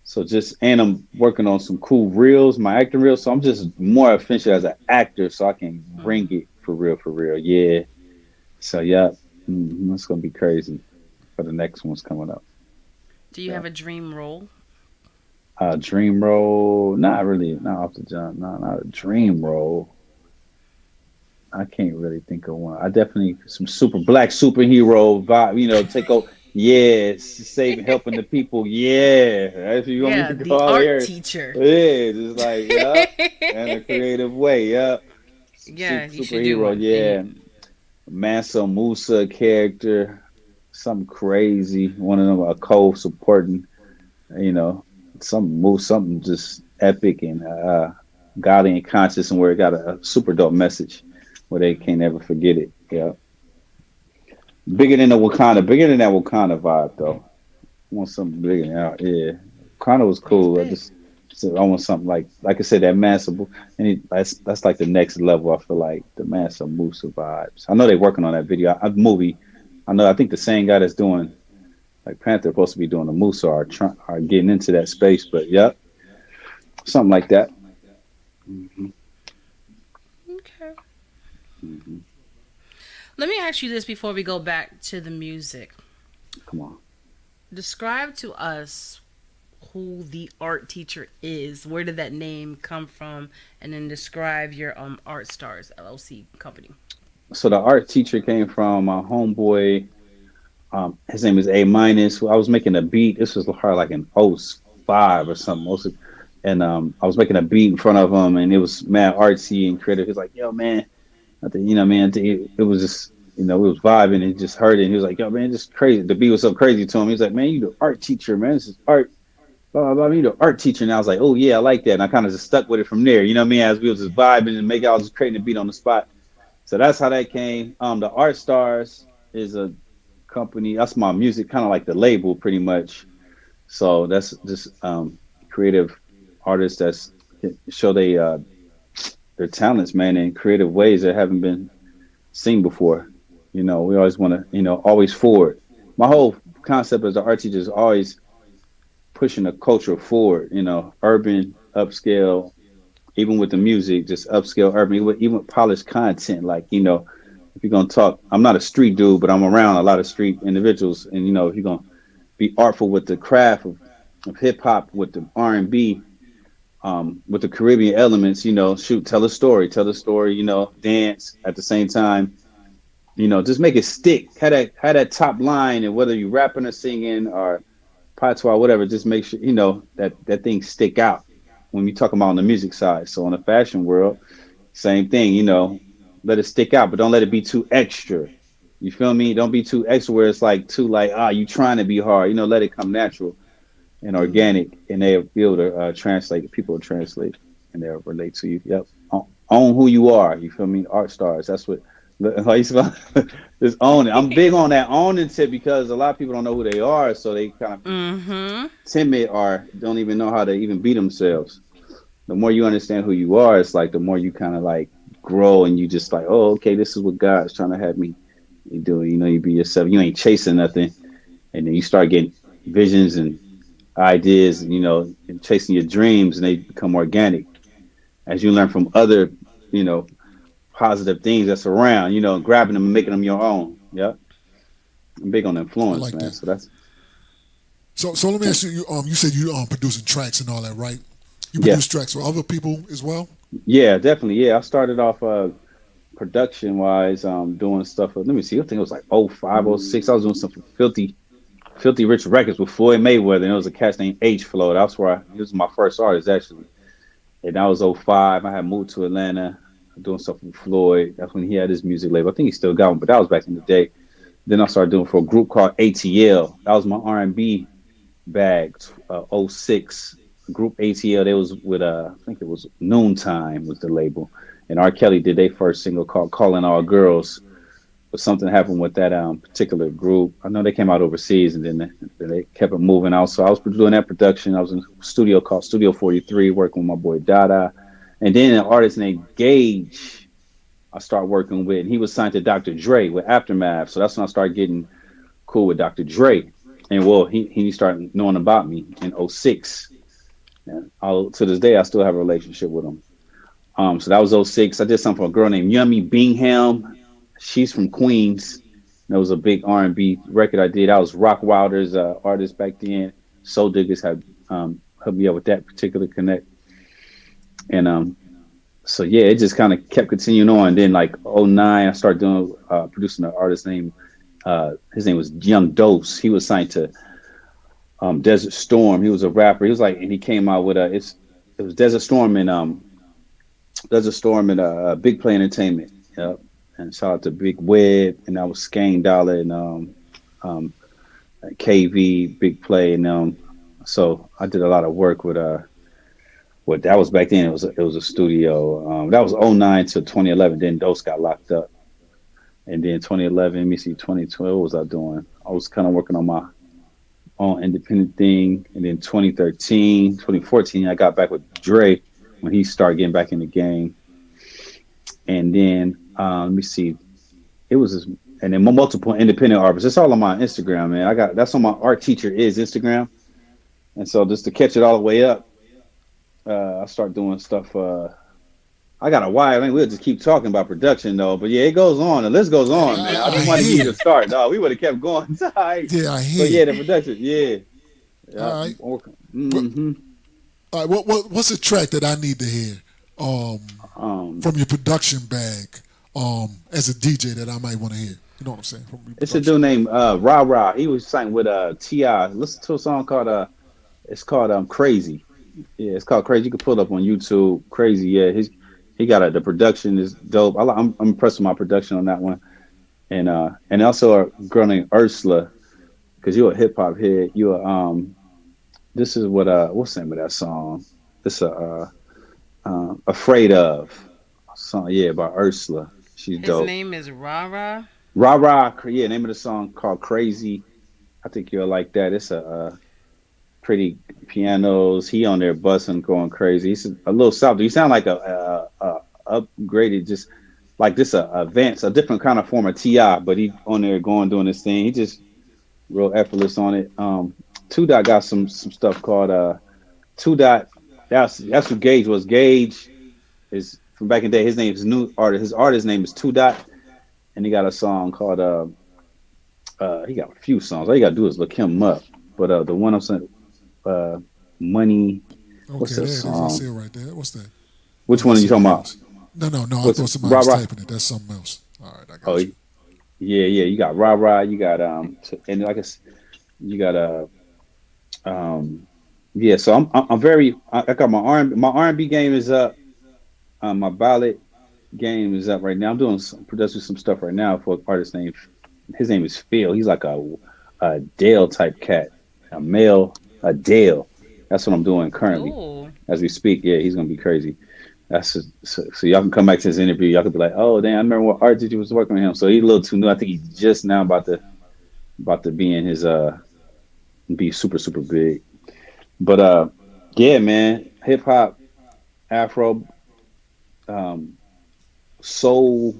Speaker 4: So I'm working on some cool reels, my acting reels. So I'm just more efficient as an actor, so I can bring
Speaker 1: Hmm.
Speaker 4: it for real, for real. Yeah. So yeah, it's gonna be crazy for the next ones coming up.
Speaker 1: Do you
Speaker 4: Yeah.
Speaker 1: have a dream role?
Speaker 4: Dream role, not really, not off the jump, not a dream role. I can't really think of one. I definitely some super black superhero vibe, take over. Yeah, saving, helping the people. Yeah, if you want me
Speaker 1: Yeah,
Speaker 4: to
Speaker 1: the
Speaker 4: go
Speaker 1: art
Speaker 4: there,
Speaker 1: teacher.
Speaker 4: yeah, just like yeah, in a creative way. Yeah,
Speaker 1: Yeah, you should do
Speaker 4: superhero.
Speaker 1: one.
Speaker 4: Yeah,
Speaker 1: And
Speaker 4: Mansa Musa character, something crazy. One of them a co-supporting. You know, something just epic and godly and conscious, and where it got a super dope message where they can't ever forget it. Yeah. Bigger than that Wakanda vibe though. I want something bigger than that. Yeah. Wakanda was
Speaker 1: it's
Speaker 4: cool.
Speaker 1: big.
Speaker 4: I want something like I said, that massive, and that's like the next level. I feel like the Mansa Musa vibes. I know they're working on that video, movie. I think the same guy that's doing like Panther supposed to be doing the Musa are getting into that space. But yep, something like that. Hmm.
Speaker 1: Okay.
Speaker 4: Hmm.
Speaker 1: Let me ask you this before we go back to the music.
Speaker 4: Come on.
Speaker 1: Describe to us who the art teacher is. Where did that name come from? And then describe your Art Stars LLC company.
Speaker 4: So the art teacher came from my homeboy. His name is A minus. I was making a beat. This was probably like an '05 or something. And I was making a beat in front of him, and it was mad artsy and creative. He's like, "Yo, man, I think, man, it was just, we was vibing and just heard it. And he was like, "Yo, man, just crazy." The beat was so crazy to him. He's like, "Man, you the art teacher, man. This is art." blah, blah, blah. You know, art teacher. And I was like, oh yeah, I like that. And I kind of just stuck with it from there. You know what I mean? As we was just vibing and making, I was just creating a beat on the spot. So that's how that came. The Art Stars is a company. That's my music, kind of like the label, pretty much. So that's just creative artists that's show their talents, man, in creative ways that haven't been seen before. You know, we always want to, always forward. My whole concept as an art teacher is always pushing the culture forward. You know, urban, upscale, even with the music, just upscale, urban, even with polished content. Like, if you're gonna talk, I'm not a street dude, but I'm around a lot of street individuals, and if you're gonna be artful with the craft of hip hop, with the R&B, with the Caribbean elements, shoot, tell a story, dance at the same time, just make it stick. Had that top line, and whether you rapping or singing or patois, whatever, just make sure that thing stick out when you talk about on the music side. So on the fashion world, same thing, let it stick out, but don't let it be too extra. You feel me? Don't be too extra where it's like too like you trying to be hard. Let it come natural and organic, and they'll be able to translate. People will translate and they'll relate to you. Yep, own who you are. You feel me? Art stars. That's what. How you spell? Just own it. I'm big on that owning tip because a lot of people don't know who they are, so they kind of timid or don't even know how to even be themselves. The more you understand who you are, it's like the more you kind of like grow, and you just like, oh, okay, this is what God's trying to have me do. You be yourself. You ain't chasing nothing, and then you start getting visions and ideas, and chasing your dreams, and they become organic as you learn from other, positive things that's around, grabbing them and making them your own. Yeah, I'm big on
Speaker 3: I
Speaker 4: influence,
Speaker 3: like
Speaker 4: man.
Speaker 3: that.
Speaker 4: So that's
Speaker 3: So let me ask you. You said you producing tracks and all that, right? You
Speaker 4: yeah,
Speaker 3: produce tracks for other people as well.
Speaker 4: yeah, definitely. Yeah, I started off production wise, doing stuff. Let me see. I think it was like '05, '06. I was doing something Filthy Rich Records with Floyd Mayweather, and it was a cast named H Flow. That's where he was my first artist actually, and that was '05. I had moved to Atlanta, doing stuff with Floyd. That's when he had his music label. I think he still got one, but that was back in the day. Then I started doing for a group called ATL. That was my R&B bag. '06 group ATL. They was with I think it was Noontime was the label, and R. Kelly did their first single called "Calling All Girls." But something happened with that particular group. I know they came out overseas, and then they kept it moving out. So I was doing that production. I was in a studio called Studio 43, working with my boy Dada, and then an artist named Gage. I started working with, and he was signed to Dr. Dre with Aftermath. So that's when I started getting cool with Dr. Dre, and well, he started knowing about me in '06. And to this day, I still have a relationship with him. So that was '06. I did something for a girl named Yummy Bingham. She's from Queens. That was a big R&B record I did. I was Rock Wilder's artist back then. Soul Diggers had hooked me up with that particular connect. And so yeah, it just kind of kept continuing on. Then like '09, I started doing producing an artist named his name was Young Dose. He was signed to Desert Storm. He was a rapper. He was like, and he came out with it was Desert Storm and Big Play Entertainment. Yep. And shout out to Big Web, and that was Skane Dollar and KV, Big Play, and so I did a lot of work with what that was back then. It was a studio. That was '09 to 2011. Then Dose got locked up, and then 2011. Let me see, 2012. What was I doing? I was kind of working on my own independent thing, and then 2013, 2014, I got back with Dre when he started getting back in the game, and then. Let me see. It was just, and then multiple independent artists. It's all on my Instagram, man. That's on my art teacher is Instagram, and so just to catch it all the way up, I start doing stuff. I got a why. I mean, we'll just keep talking about production though, but yeah, it goes on. The list goes on, man. I just want to give you the start, dog. We would have kept going. All right.
Speaker 3: Yeah, I
Speaker 4: But
Speaker 3: hear.
Speaker 4: yeah, the production, yeah.
Speaker 3: All right.
Speaker 4: Mm-hmm.
Speaker 3: All right. What's a track that I need to hear from your production bag as a DJ that I might want to hear? You know what I'm saying? From your
Speaker 4: It's a
Speaker 3: production.
Speaker 4: dude named Ra Ra. He was signed with Ti. Listen to a song called it's called Crazy. Yeah, it's called Crazy. You can pull it up on YouTube. Crazy. Yeah, he got the production is dope. I'm impressed with my production on that one, and also a girl named Ursula, because you're a hip hop head. This is what what's the name of that song? It's a Afraid of song, yeah, by Ursula. She's
Speaker 5: His
Speaker 4: dope.
Speaker 5: name is Rara.
Speaker 4: Rah rah, yeah. Name of the song called Crazy. I think you'll like that. It's a pretty pianos. He on there bussing, going crazy. He's a little soft. He sound like a upgraded, just like this a advanced, a different kind of form of Ti. But he on there going doing this thing. He just real effortless on it. Two Dot got some stuff called Two Dot. That's who Gage was. Gage is from back in the day. His name is new artist. His artist name is Two Dot, and he got a song called he got a few songs. All you gotta do is look him up. But the one I'm saying, Money.
Speaker 3: Okay,
Speaker 4: What's
Speaker 3: there
Speaker 4: that
Speaker 3: it is. I see
Speaker 4: song?
Speaker 3: it right there. What's that? Oh,
Speaker 4: Which one are
Speaker 3: that's
Speaker 4: you talking
Speaker 3: somebody
Speaker 4: about?
Speaker 3: else. No. I
Speaker 4: What's
Speaker 3: thought somebody
Speaker 4: Rah
Speaker 3: was
Speaker 4: Rah?
Speaker 3: typing it. That's something else. All right, I
Speaker 4: Oh
Speaker 3: got you.
Speaker 4: yeah. You got Rah Rah. You got and like you got yeah. So I'm very. I got my R&B game is up. My ballad game is up right now. I'm doing producing some stuff right now for an artist named. His name is Phil. He's like a Dale type cat, a male, a Dale. That's what I'm doing currently
Speaker 5: Oh,
Speaker 4: as we speak. Yeah, he's gonna be crazy. So y'all can come back to this interview. Y'all could be like, oh damn, I remember what art did you was working with him. So he's a little too new. I think he's just now about to be in his be super big. But yeah, man, hip hop, Afro, um, soul,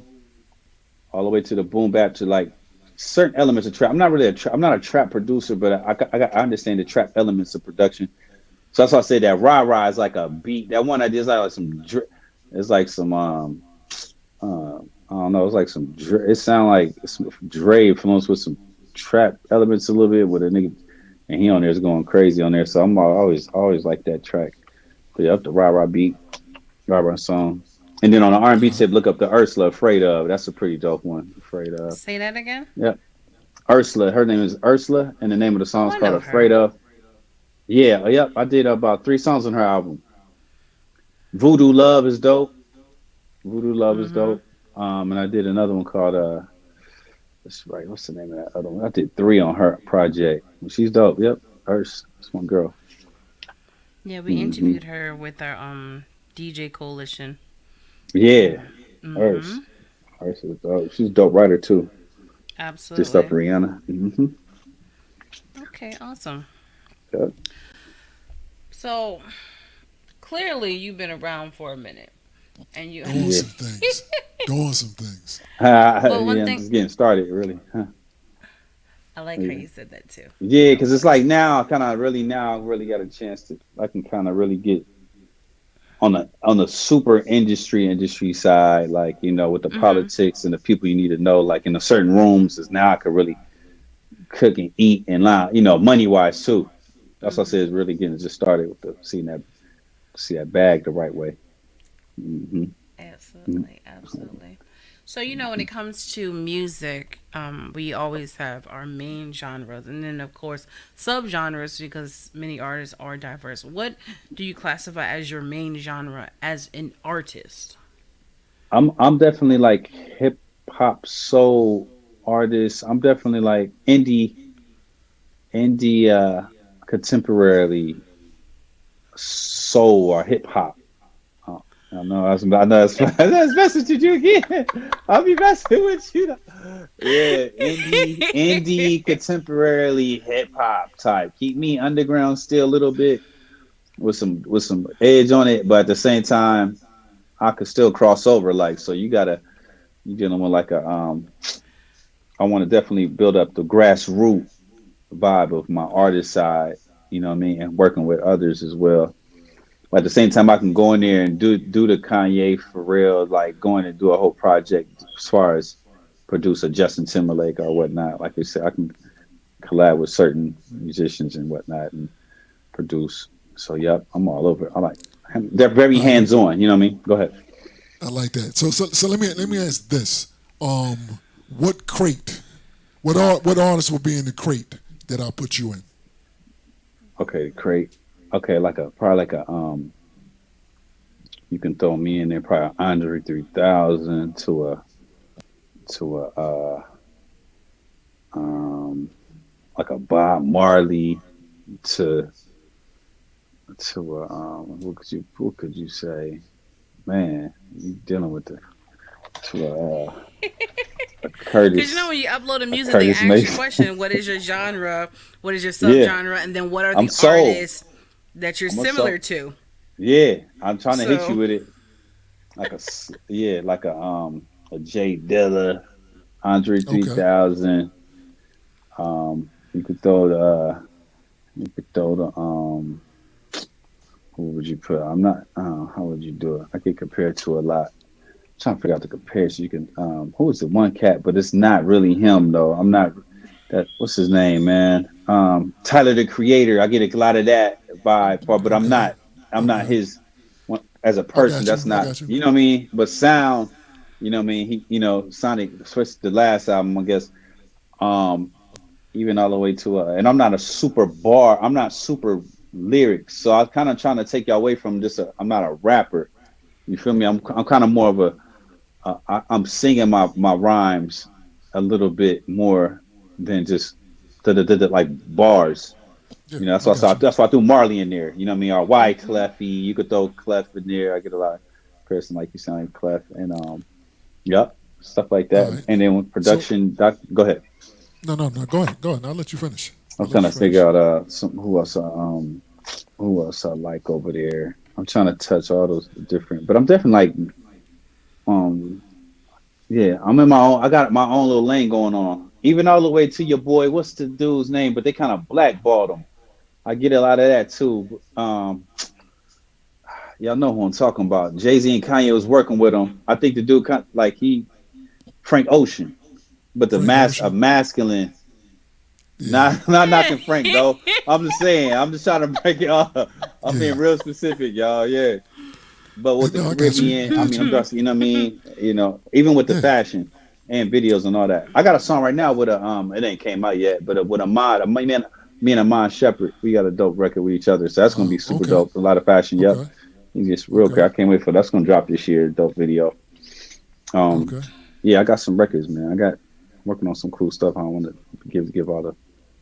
Speaker 4: all the way to the boom bap to like certain elements of trap. I'm not really I'm not a trap producer, but I understand the trap elements of production. So that's why I say that rah rah is like a beat. That one I did is like it's like some I don't know. It's like some it sound like some Dre influenced with some trap elements a little bit with a nigga, and he on there is going crazy on there. So I'm always like that track. But yeah, up the rah rah beat, rah rah song. And then on the R&B
Speaker 3: Okay.
Speaker 4: tip, look up the Ursula Afraid of. That's a pretty dope one. Afraid of.
Speaker 5: say that again.
Speaker 4: Yep. Ursula. Her name is Ursula, and the name of the song
Speaker 5: Oh,
Speaker 4: is
Speaker 5: I
Speaker 4: called
Speaker 5: know her.
Speaker 4: Afraid of. Yeah, yep. I did about 3 songs on her album. Voodoo Love is dope. Voodoo Love is
Speaker 5: Mm-hmm.
Speaker 4: dope. And I did another one called that's right. What's the name of that other one? I did 3 on her project. She's dope. Yep. Urs. That's one girl.
Speaker 5: Yeah, we
Speaker 4: Hmm.
Speaker 5: interviewed her with our DJ coalition.
Speaker 4: Yeah.
Speaker 5: Mm-hmm.
Speaker 4: Urs. Urs is dope. She's a dope writer too. Just stuff
Speaker 5: Absolutely.
Speaker 4: for Rihanna.
Speaker 5: Okay, awesome.
Speaker 4: Yep.
Speaker 5: So clearly you've been around for a minute, and you.
Speaker 3: Doing
Speaker 4: Yeah.
Speaker 3: some things. Doing some things.
Speaker 5: Well, one
Speaker 4: Yeah, I'm
Speaker 5: thing
Speaker 4: just getting started, really. Huh.
Speaker 5: I like how
Speaker 4: Yeah,
Speaker 5: you said that too.
Speaker 4: yeah, because it's like now, kind of really now, I really got a chance to. I can kind of really get on the super industry side, like with the
Speaker 5: Mm-hmm.
Speaker 4: politics and the people you need to know, like in the certain rooms, is now I could really cook and eat and lie, money wise too. That's what I
Speaker 5: Mm-hmm.
Speaker 4: said is really getting just started with the seeing that see that bag the right way. Hmm.
Speaker 5: Absolutely, absolutely. So, when it comes to music, we always have our main genres and then, of course, subgenres because many artists are diverse. What do you classify as your main genre as an artist?
Speaker 4: I'm definitely like hip hop soul artist. I'm definitely like indie contemporary soul or hip hop. Oh, I know that's messing with you again. I'll be messing with you. Yeah, indie contemporary hip hop type. Keep me underground still a little bit with some edge on it, but at the same time, I could still cross over. Like so, you dealing with like a I want to definitely build up the grassroots vibe of my artist side. You know what I mean, and working with others as well. But at the same time, I can go in there and do the Kanye for real, like going and do a whole project as far as produce a Justin Timberlake or whatnot. Like you said, I can collab with certain musicians and whatnot and produce. So yep, I'm all over. I like they're very
Speaker 3: I agree.
Speaker 4: hands on. You know what I mean? Go ahead.
Speaker 3: I like that. So let me ask this. What crate? What artist will be in the crate that I'll put you in?
Speaker 4: Okay, great. Okay, like a probably like a you can throw me in there probably Andre 3000 to a um like a Bob Marley to to what could you say? Man, you dealing with the to a
Speaker 5: Because you know
Speaker 4: Curtis
Speaker 5: when you upload a
Speaker 4: a
Speaker 5: music, they
Speaker 4: Curtis
Speaker 5: ask you a
Speaker 4: Mason.
Speaker 5: question: what is your genre? What is your
Speaker 4: Yeah,
Speaker 5: subgenre? And then what are
Speaker 4: I'm
Speaker 5: the
Speaker 4: sold.
Speaker 5: artists that you're
Speaker 4: I'm a
Speaker 5: similar
Speaker 4: sold.
Speaker 5: to?
Speaker 4: Yeah, I'm trying to hit you
Speaker 5: So
Speaker 4: with it like a Jay Dilla, Andre
Speaker 3: Okay.
Speaker 4: 3000. You could throw the who would you put? I'm not. How would you do it? I get compared to a lot. I'm trying to figure out the comparison. You can. Who is the one cat? But it's not really him though. I'm not. That what's his name, man? Tyler the Creator. I get a lot of that vibe, but I'm
Speaker 3: Okay.
Speaker 4: not. I'm not
Speaker 3: Okay.
Speaker 4: his as a
Speaker 3: I
Speaker 4: person.
Speaker 3: got you.
Speaker 4: That's
Speaker 3: I
Speaker 4: not.
Speaker 3: got you.
Speaker 4: You know what I mean? But sound. You know what I mean? Sonic, especially the last album. I guess. Um, even all the way to and I'm not a super bar. I'm not super lyrics. So I'm kind of trying to take you away from just I'm not a rapper. You feel me? I'm kind of more of I'm singing my rhymes a little bit more than just like bars.
Speaker 3: Yeah,
Speaker 4: That's
Speaker 3: I got you.
Speaker 4: that's why I threw Marley in there. You know what I mean? Or Y Cleffy. You could throw Clef in there. I get a lot of person like you sound like Clef and yep, stuff like
Speaker 3: All
Speaker 4: that.
Speaker 3: right.
Speaker 4: And then with
Speaker 3: So
Speaker 4: production, go ahead.
Speaker 3: no, no, no. Go ahead. Go ahead. I'll let you finish.
Speaker 4: I'm
Speaker 3: I'll let
Speaker 4: trying
Speaker 3: you
Speaker 4: to figure
Speaker 3: finish.
Speaker 4: out who else I like over there. I'm trying to touch all those different, but I'm definitely like um yeah, I'm in my own. I got my own little lane going on. Even all the way to your boy, what's the dude's name? But they kind of blackballed him. I get a lot of that too. Y'all know who I'm talking about. Jay Z and Kanye was working with him. I think the dude like he Frank Ocean, but the
Speaker 3: Frank
Speaker 4: mass a
Speaker 3: Ocean.
Speaker 4: masculine.
Speaker 3: Yeah.
Speaker 4: Not knocking Frank though. I'm just saying. I'm just trying to break it off. I'm
Speaker 3: Yeah.
Speaker 4: being real specific, y'all. Yeah. But with the
Speaker 3: No, I got you.
Speaker 4: Caribbean,
Speaker 3: I
Speaker 4: I
Speaker 3: got
Speaker 4: mean,
Speaker 3: you.
Speaker 4: I'm just, you know what I mean? Even with the
Speaker 3: Yeah.
Speaker 4: fashion and videos and all that. I got a song right now with it ain't came out yet, but with a mod, me and a mod Shepherd, we got a dope record with each other. So that's gonna be super
Speaker 3: Okay.
Speaker 4: dope. A lot of fashion, yep.
Speaker 3: Okay.
Speaker 4: You just real
Speaker 3: Okay.
Speaker 4: quick. I can't wait for that's gonna drop this year, dope video. Um,
Speaker 3: Okay.
Speaker 4: yeah, I got some records, man. I got working on some cool stuff. I don't want to give all the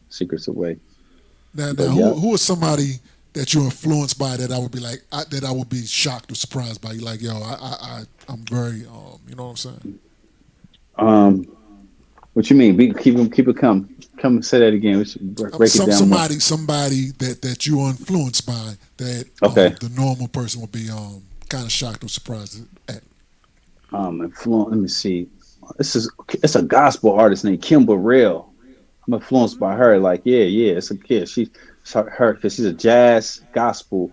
Speaker 4: secrets away.
Speaker 3: Now,
Speaker 4: But yeah.
Speaker 3: who is somebody that you're influenced by that I would be like that I would be shocked or surprised by? You like, yo, I'm very, you know what I'm saying?
Speaker 4: Um, what you mean? Keep it come say that again. We should break it down more.
Speaker 3: Somebody that you are influenced by that
Speaker 4: Okay.
Speaker 3: the normal person would be kind of shocked or surprised at.
Speaker 4: Let me see. It's a gospel artist named Kim Burrell. I'm influenced by her. Like, yeah, it's a kid. Her because she's a jazz gospel,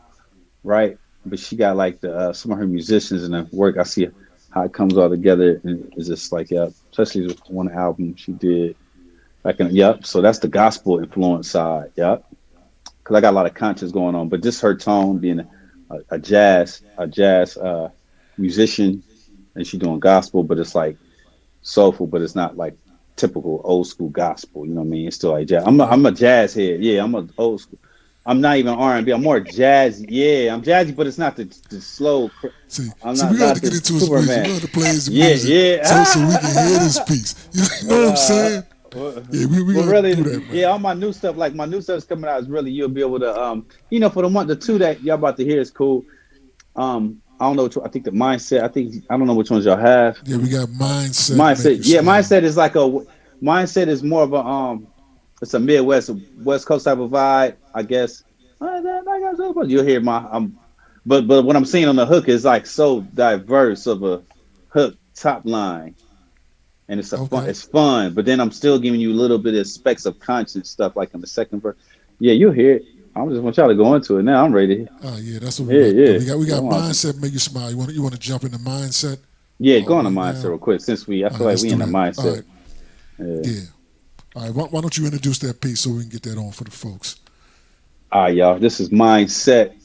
Speaker 4: right? But she got like the some of her musicians and the work. I see how it comes all together, and it's just like yeah, especially with one album she did. Like, yep. So that's the gospel influence side. Yep. Because I got a lot of conscious going on, but just her tone being a jazz musician, and she doing gospel, but it's like soulful, but it's not like typical old school gospel. You know what I mean? It's still like jazz.
Speaker 3: Okay.
Speaker 4: I'm a jazz head. Yeah, I'm a old school. I'm not even R&B. I'm more jazz. Yeah, I'm jazzy, but it's not the slow. I'm
Speaker 3: See, we got to
Speaker 4: not
Speaker 3: get
Speaker 4: the
Speaker 3: into his music. We
Speaker 4: Superman.
Speaker 3: got to play his
Speaker 4: Yeah,
Speaker 3: music so we
Speaker 4: yeah.
Speaker 3: can hear this piece. You know
Speaker 4: But
Speaker 3: what I'm saying? Yeah, we
Speaker 4: well,
Speaker 3: got to do
Speaker 4: really,
Speaker 3: that,
Speaker 4: yeah.
Speaker 3: man.
Speaker 4: All my new stuff, like my new stuff is coming out. Is really you'll be able to, for the two that y'all about to hear is cool. I don't know which one, I think the mindset. I don't know which ones y'all have.
Speaker 3: Yeah, we got mindset make
Speaker 4: Mindset,
Speaker 3: you
Speaker 4: yeah,
Speaker 3: smile.
Speaker 4: mindset is like mindset is more of it's a Midwest, West Coast type of vibe, I guess. You'll hear but what I'm seeing on the hook is like so diverse of a hook top line, and
Speaker 3: Okay.
Speaker 4: it's fun. But then I'm still giving you a little bit of specks of conscious stuff, like in the second verse. Yeah, you'll hear it. I just want y'all to go into it now. I'm ready.
Speaker 3: Yeah, that's what we
Speaker 4: Yeah,
Speaker 3: about to do.
Speaker 4: yeah.
Speaker 3: We got
Speaker 4: Come on.
Speaker 3: mindset make you smile. You want to jump into mindset
Speaker 4: Yeah, go on the
Speaker 3: right
Speaker 4: mindset
Speaker 3: now?
Speaker 4: real quick. I
Speaker 3: All
Speaker 4: feel
Speaker 3: right,
Speaker 4: like
Speaker 3: let's
Speaker 4: we
Speaker 3: do
Speaker 4: in the
Speaker 3: that. All
Speaker 4: mindset.
Speaker 3: right.
Speaker 4: Yeah.
Speaker 3: Yeah. All right. Why don't you introduce that piece so we can get that on for the folks?
Speaker 4: All right, y'all. This is Mindset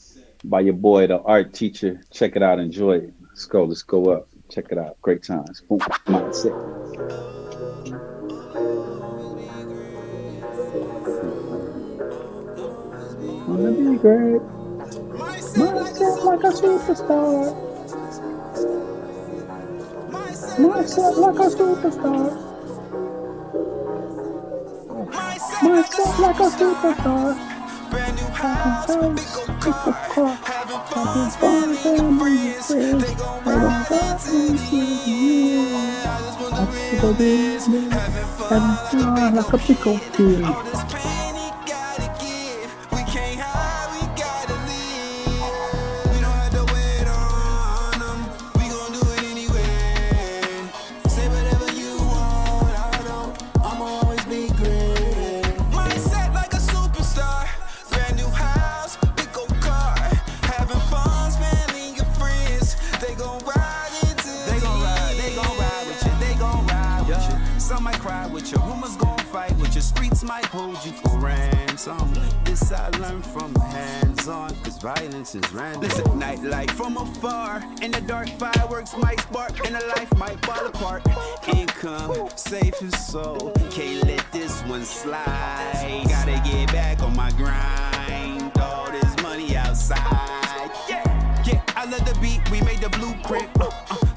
Speaker 4: by your boy, the art teacher. Check it out. Enjoy it. Let's go up. Check it out. Great times. Boom. Mindset. Wanna be great. Mindset like a superstar. Mindset like a superstar. Mindset like a superstar. having
Speaker 6: house,
Speaker 4: fun,
Speaker 6: big old
Speaker 4: big old
Speaker 6: car,
Speaker 4: car,
Speaker 6: having
Speaker 4: having
Speaker 6: fun,
Speaker 4: fun,
Speaker 6: family and
Speaker 4: family and
Speaker 6: friends.
Speaker 4: friends.
Speaker 6: They gon'
Speaker 4: They gon'
Speaker 6: ride
Speaker 4: ride
Speaker 6: into the
Speaker 4: into the
Speaker 6: end. I just
Speaker 4: end.
Speaker 6: want the
Speaker 4: I just want the
Speaker 6: realness,
Speaker 4: realness,
Speaker 6: having
Speaker 4: having
Speaker 6: fun like a
Speaker 4: fun
Speaker 6: big
Speaker 4: like
Speaker 6: old
Speaker 4: a big old
Speaker 6: kid.
Speaker 4: kid.
Speaker 6: All this pain he gotta give, we can't hide, we gotta live. We don't have to wait on them, we gon' do it anyway. Say whatever you want, I know I'ma always be great. Mindset like a superstar, brand new house, big old car, having fun, spending your friends. They gon' ride into they gon' ride, they gon' ride with you, they gon' ride with you. Some might cry with you, rumors gon' fight with you, streets might hold you for ransom. This I learned from hands-on, cause violence is random. Listen, nightlight from afar, in the dark fireworks might spark, and the life might fall apart. Income, safe and soul, can't let this one slide. Gotta get back on my grind, all this money outside. Yeah, yeah, I love the beat, we made the blueprint.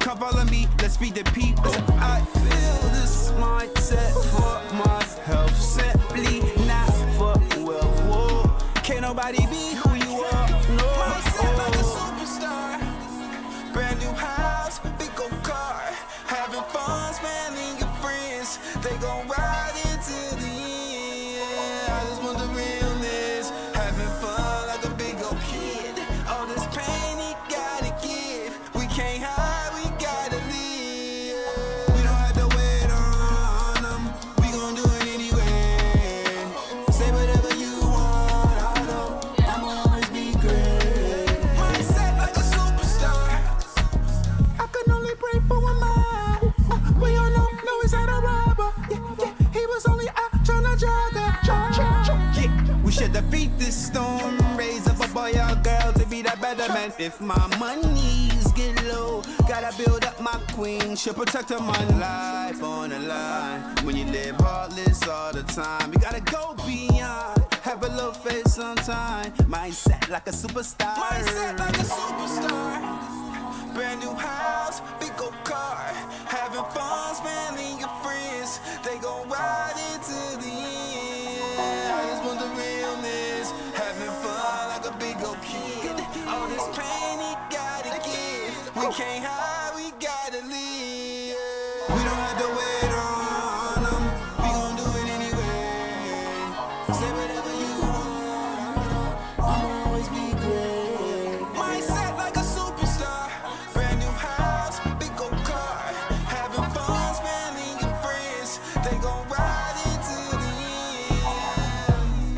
Speaker 6: Come follow me, let's feed the people. I feel this mindset for my health, simply not for wealth. Whoa. Can't nobody be who you are. No. Mindset like a superstar. Brand new house, big old car. Having fun, spending your friends. They gon' ride into the end. I just want the realness. Having fun like a big old kid. All this pain he gotta give. We can't hide, we gotta live. We don't have to wait on them. We gon' do it anyway. Say whatever you want, I know I'ma always be great. Mindset like a superstar. I can only pray for one man. We all know he's not a robber. Yeah, yeah, he was only out tryna jog her. Yeah, we should defeat this storm. Raise up a boy or girl to be that better man. If my money's get low, gotta build up my queen. She'll protect her my life on the line. When you live heartless all the time, you gotta go beyond. Have a little face sometime. Mindset like a superstar. Mindset like a superstar. Brand new house, big old car. Having fun, spending your friends. They gon' ride into the end. I just want the realness. Having fun like a big old kid. All this pain he gotta give. We can't hide, we gotta live. We don't have to wait on them. We gon' do it anyway. Say whatever you want. I'ma always be great. Mindset like a superstar. Brand new house, big old car. Having fun, spending your friends. They gon' ride into the end.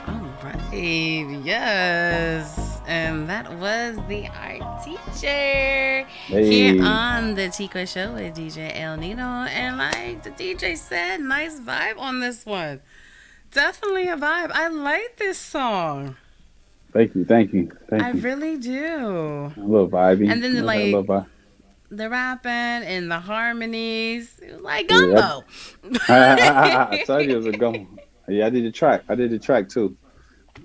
Speaker 5: All right, yes. And that was the art teacher here
Speaker 4: Hey,
Speaker 5: on the Tico Show with DJ El Nino. And like the DJ said, nice vibe on this one. Definitely a vibe. I like this song.
Speaker 4: thank you, thank you,
Speaker 5: I
Speaker 4: thank you.
Speaker 5: really do.
Speaker 4: A little vibey,
Speaker 5: And then
Speaker 4: a little
Speaker 5: like
Speaker 4: vibe.
Speaker 5: the rapping and the harmonies, it was like
Speaker 4: Yeah,
Speaker 5: gumbo.
Speaker 4: I told you it was a gum. Yeah, I did the track. I did the track too.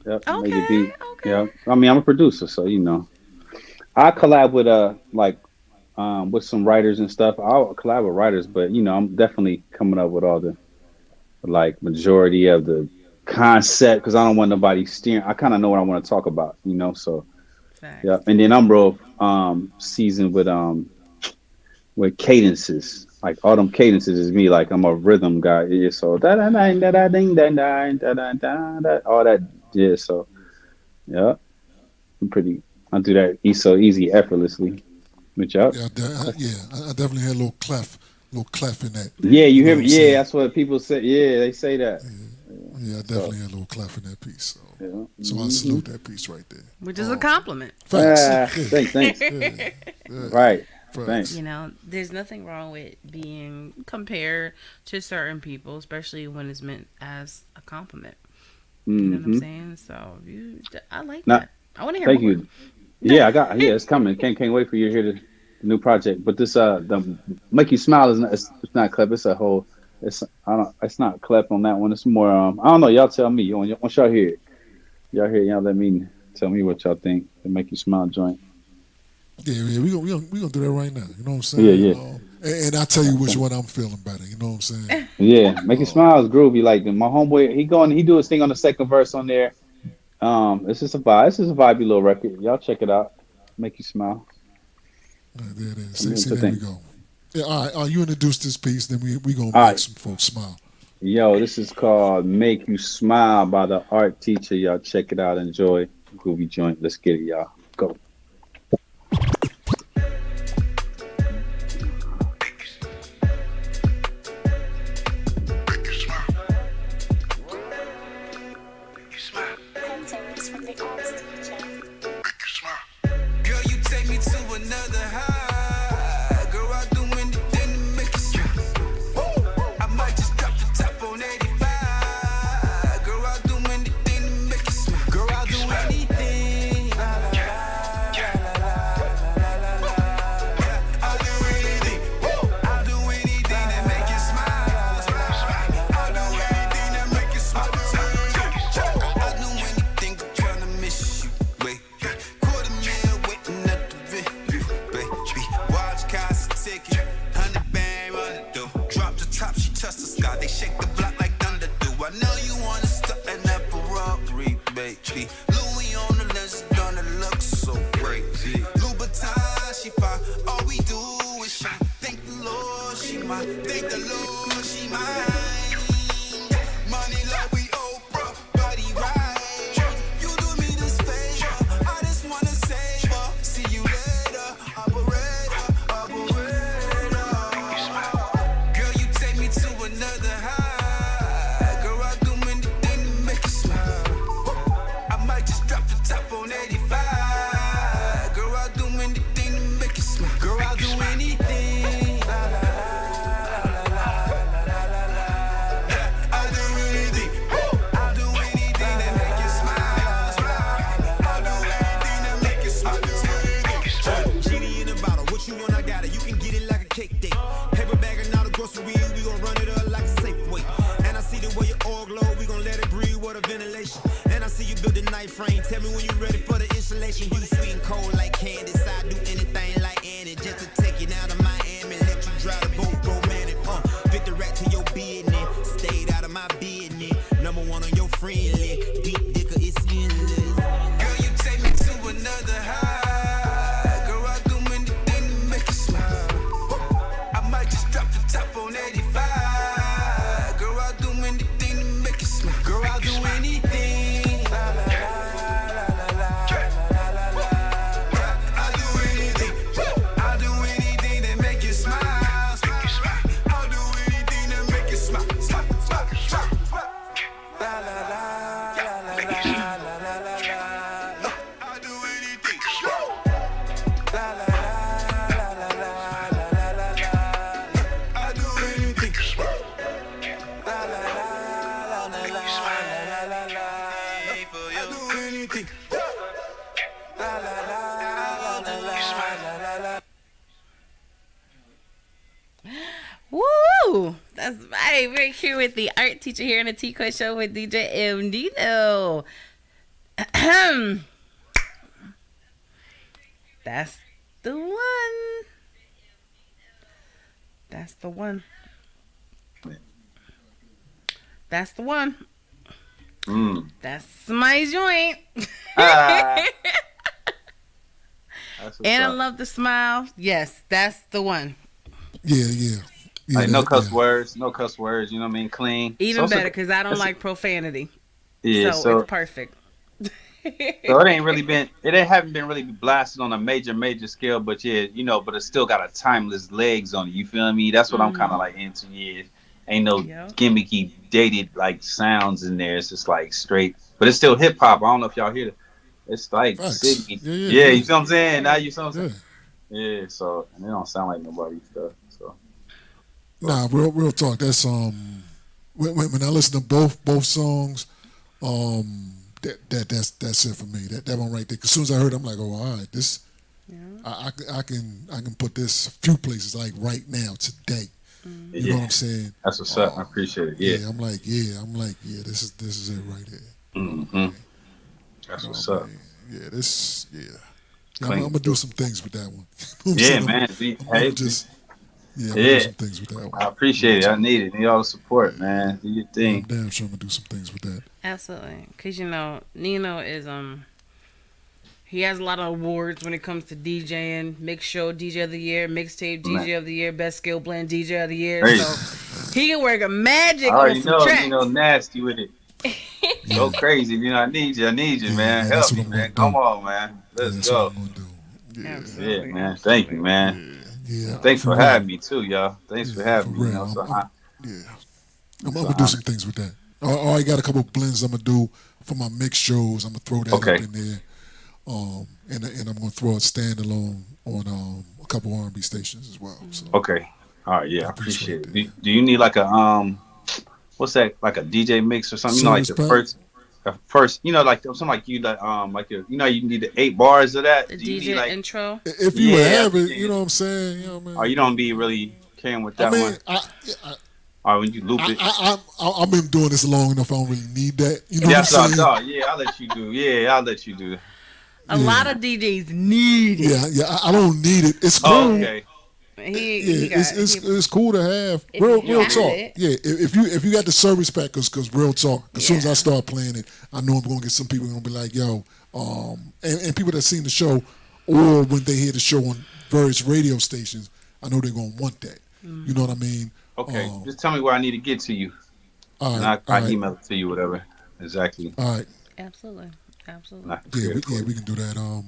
Speaker 4: Yep, made the
Speaker 5: Okay,
Speaker 4: beat.
Speaker 5: okay.
Speaker 4: Yep. I mean, I'm a producer, so I collab with like with some writers and stuff. I'll collab with writers, but I'm definitely coming up with all the like majority of the concept because I don't want nobody steering. I kind of know what I want to talk about. So yeah,
Speaker 5: Facts.
Speaker 4: and then I'm real seasoned with cadences. Like all them cadences is me. Like I'm a rhythm guy. Yeah, so da da da da da ding da da da da da all that. Yeah, so yeah, I'm pretty. I do that so easy, effortlessly. Which up?
Speaker 3: Yeah, I definitely had a little clef in that.
Speaker 4: Yeah,
Speaker 3: You
Speaker 4: you
Speaker 3: know
Speaker 4: hear
Speaker 3: what
Speaker 4: me?
Speaker 3: I'm
Speaker 4: Yeah,
Speaker 3: saying?
Speaker 4: that's what people say. Yeah, they say that.
Speaker 3: Yeah, I
Speaker 4: So
Speaker 3: definitely had a little clef in that piece. So,
Speaker 4: yeah.
Speaker 3: so I salute that piece right there.
Speaker 5: Which is a compliment.
Speaker 3: Facts. Yeah,
Speaker 4: Thanks.
Speaker 3: yeah, yeah.
Speaker 4: Right.
Speaker 3: Facts.
Speaker 4: Thanks.
Speaker 5: You know, there's nothing wrong with being compared to certain people, especially when it's meant as a compliment. You know what I'm
Speaker 4: Mm-hmm.
Speaker 5: saying? So I like
Speaker 4: Not.
Speaker 5: that. I want to hear
Speaker 4: Thank
Speaker 5: more.
Speaker 4: you. Yeah, I got. Yeah, it's coming. Can't wait for you to hear the new project. But this the make you smile is not. It's not clever. It's a whole. It's I don't. It's not clep on that one. It's more. I don't know. Y'all tell me. Once y'all hear it, y'all let me tell me what y'all think. The make you smile joint.
Speaker 3: Yeah, we gonna do that right now. You know what I'm
Speaker 4: Yeah,
Speaker 3: saying?
Speaker 4: yeah.
Speaker 3: And I tell you which one I'm feeling better. You know what I'm saying?
Speaker 4: Yeah, Make You Smile is groovy. Like my homeboy, he do his thing on the second verse on there. It's just a vibe. This is a vibey little record. Y'all check it out. Make You Smile.
Speaker 3: There it is.
Speaker 4: Let me
Speaker 3: See,
Speaker 4: the
Speaker 3: there we
Speaker 4: thing.
Speaker 3: go. Yeah, all right. You introduce this piece, then we gonna
Speaker 4: All
Speaker 3: make
Speaker 4: right,
Speaker 3: some folks smile.
Speaker 4: yo, this is called "Make You Smile" by the art teacher. Y'all check it out. Enjoy. Groovy joint. Let's get it, y'all. Go.
Speaker 6: Girl, you take me to another high. Girl, I do anything to make you smile. I might just drop the top on 85. Girl, I do anything to make you smile. Girl, I'll do anything. La, la, la, la, la, la, la, la. Yeah, I'll do anything. I'll do anything to make you smile. I'll do anything to make you smile. I'll do anything to try to miss you. Wait, quarter mil waiting at the baby. Watch cost a ticket, 100 bang on the door. Drop the top, she touch the sky. They shake the block like thunder do. I know you wanna start an Ferrari, baby. Louis on the lens, gonna look so crazy. Louboutin, she fine. All we do is shine. Thank the Lord, she mine. Thank the Lord, she mine. Money like we owe, bro. Body right. You do me this favor. I just wanna save her. See you later, operator, operator. Girl, you take me to another high. Girl, I do anything to make you smile. I might just drop the top on 85. Girl, I do anything to make you smile. Girl, I'll do anything. La, la, la, la, la, la, la, la. Yeah, I'll do anything. I'll do anything to make you smile. I'll do anything to make you smile.
Speaker 2: Genie in a bottle, what you want, I got it. You can get it like a cake date. Paper bag and all the groceries, we gon' run it up like a safe way. And I see the way your oil glow, we gon' let it breathe, what a ventilation. And I see you build a night frame, tell me when you ready for the installation. You sweet and cold like Candace, I do anything like Annie, just to take you down to Miami, let you drive the boat romantic. Fit the rack to your business, stayed out of my business. Number one on your friend list, deep dicker, it's endless.
Speaker 6: Girl, you take me to another high. Girl, I do anything to make you smile. I might just drop the top on 85. Girl, I do anything to make you smile. Girl, I'll do anything. La, la, la, la, la, la, la, la, la. Yeah, I'll do anything. I'll do anything to make you smile. I'll do anything to make you smile. Smile, smile, smile, smile. La, la, la, la, la, la, la, la, la, la. I'll do anything. La, la, la, la, la, la, la, la, la. I'll do anything. La, la, la, la, la, la, la, la, la, la. I'll do anything. La, la, la, la, la, la, la, la.
Speaker 5: Woo! That's right. We're here with the art teacher here in the T-Coy Show with DJ NINO. That's the one. That's the one. That's the one. That's my joint.
Speaker 4: Ah, that's what's
Speaker 5: And I
Speaker 4: up.
Speaker 5: love the smile. Yes, that's the one.
Speaker 3: Yeah.
Speaker 4: Like no
Speaker 3: that-
Speaker 4: cuss
Speaker 3: yeah.
Speaker 4: words, no cuss words. You know what I mean? Clean.
Speaker 5: Even
Speaker 4: So-
Speaker 5: better because I don't
Speaker 4: that's-
Speaker 5: like profanity.
Speaker 4: Yeah.
Speaker 5: So it's perfect.
Speaker 4: So it ain't really been, haven't been really blasted on a major scale, but yeah, but it's still got a timeless legs on it. You feel me? That's what I'm kind of like into. Yeah, ain't no
Speaker 5: Yeah.
Speaker 4: gimmicky, dated like sounds in there. It's just like straight, but it's still hip hop. I don't know if y'all hear it. It's like
Speaker 3: Facts.
Speaker 4: city.
Speaker 3: Yeah.
Speaker 4: You see what I'm saying? Now you see what I'm
Speaker 3: Yeah.
Speaker 4: saying? Yeah. So and it don't sound like nobody stuff. So
Speaker 3: Nah, real talk. That's when I listen to both songs, that's it for me. That one right there. 'Cause as soon as I heard it, I'm like, oh, all right, this.
Speaker 5: Yeah.
Speaker 3: I can put this a few places like right now today. You know what I'm saying?
Speaker 4: that's what's up. I appreciate it. Yeah.
Speaker 3: I'm like, yeah. This is it right here.
Speaker 4: Mm-hmm. That's what's up.
Speaker 3: Yeah, this. Yeah. I'm
Speaker 4: Clean.
Speaker 3: gonna do some things with that one. You know what I'm
Speaker 4: Yeah,
Speaker 3: saying?
Speaker 4: man.
Speaker 3: I'm
Speaker 4: Hey,
Speaker 3: just Yeah, I'm gonna do
Speaker 4: Yeah,
Speaker 3: some things with that
Speaker 4: I
Speaker 3: one. Real
Speaker 4: appreciate it. I
Speaker 3: talk.
Speaker 4: need it. Need all the support, man. Do your
Speaker 3: Yeah, I'm
Speaker 4: thing.
Speaker 3: damn sure I'm gonna do some things with that.
Speaker 5: Absolutely, because Nino is he has a lot of awards when it comes to DJing, mix show DJ of the year, mixtape
Speaker 4: Man,
Speaker 5: DJ of the year, best skill blend DJ of the year. So
Speaker 4: crazy.
Speaker 5: he can work a
Speaker 4: I
Speaker 5: magic on
Speaker 4: already
Speaker 5: some
Speaker 4: know,
Speaker 5: tracks.
Speaker 4: nasty with it.
Speaker 3: Yeah,
Speaker 4: Go crazy. I need you. I need you,
Speaker 3: yeah,
Speaker 4: man.
Speaker 3: yeah. That's
Speaker 4: Help
Speaker 3: what
Speaker 4: me,
Speaker 3: I'm gonna
Speaker 4: man. Come
Speaker 3: do.
Speaker 4: on, man.
Speaker 3: Yeah,
Speaker 4: Let's
Speaker 3: that's what
Speaker 4: go.
Speaker 3: I'm gonna do. Yeah,
Speaker 4: Yeah,
Speaker 5: Absolutely,
Speaker 4: man. Thank you,
Speaker 5: absolutely.
Speaker 4: man.
Speaker 3: yeah, yeah.
Speaker 4: Thanks
Speaker 3: For
Speaker 4: for
Speaker 3: real.
Speaker 4: having me too, y'all. Thanks for
Speaker 3: Yeah, for
Speaker 4: having me.
Speaker 3: real. Yeah, I'm
Speaker 4: It's an
Speaker 3: gonna do
Speaker 4: honor.
Speaker 3: some things with that. I got a couple of blends I'm gonna do for my mix shows. I'm gonna throw that up
Speaker 4: Okay.
Speaker 3: in there. And I'm gonna throw a standalone on a couple R&B stations as well. So
Speaker 4: Okay. All right. Yeah, I
Speaker 3: that piece right
Speaker 4: appreciate it.
Speaker 3: there.
Speaker 4: Do you need like a what's that? Like a DJ mix or something? Like
Speaker 3: Service
Speaker 4: the
Speaker 3: pack.
Speaker 4: first. Like something like like you need the 8 bars of that.
Speaker 5: The
Speaker 4: Do you need
Speaker 5: DJ
Speaker 4: like
Speaker 5: intro.
Speaker 3: If you
Speaker 4: yeah
Speaker 3: have it, you
Speaker 4: everything?
Speaker 3: know what I'm saying. You know what I
Speaker 4: Or
Speaker 3: mean.
Speaker 4: you don't be really caring with
Speaker 3: I
Speaker 4: that
Speaker 3: mean,
Speaker 4: one? Or when you loop it?
Speaker 3: I've been doing this long enough. I don't really need that. You know what
Speaker 4: Yeah,
Speaker 3: I'm
Speaker 4: that's what I
Speaker 3: saying?
Speaker 4: thought. Yeah, I'll let you do. Yeah, I'll let you do.
Speaker 5: A lot
Speaker 3: Yeah,
Speaker 5: of DJs need it.
Speaker 3: yeah. I don't need it. It's
Speaker 4: Oh,
Speaker 3: cool.
Speaker 4: okay.
Speaker 5: He
Speaker 3: Yeah,
Speaker 5: got he,
Speaker 3: it's cool to have.
Speaker 5: if you
Speaker 4: You don't
Speaker 3: Real
Speaker 4: need
Speaker 5: have
Speaker 3: talk.
Speaker 4: it.
Speaker 5: it.
Speaker 3: Yeah, if you got the service pack, cause real talk. As soon as I
Speaker 5: Yeah.
Speaker 3: start playing it, I know I'm gonna get some people gonna be like, yo, and people that seen the show, or when they hear the show on various radio stations, I know they're gonna want that. You know what I mean?
Speaker 4: Okay.
Speaker 3: Um,
Speaker 4: Just tell me where I need to get to you,
Speaker 3: all
Speaker 4: and
Speaker 3: right, all
Speaker 4: I
Speaker 3: right,
Speaker 4: email it to you, whatever. Exactly.
Speaker 3: all right.
Speaker 5: Absolutely,
Speaker 4: And
Speaker 5: absolutely.
Speaker 4: I can
Speaker 3: Yeah,
Speaker 4: create it for you.
Speaker 3: we can do that.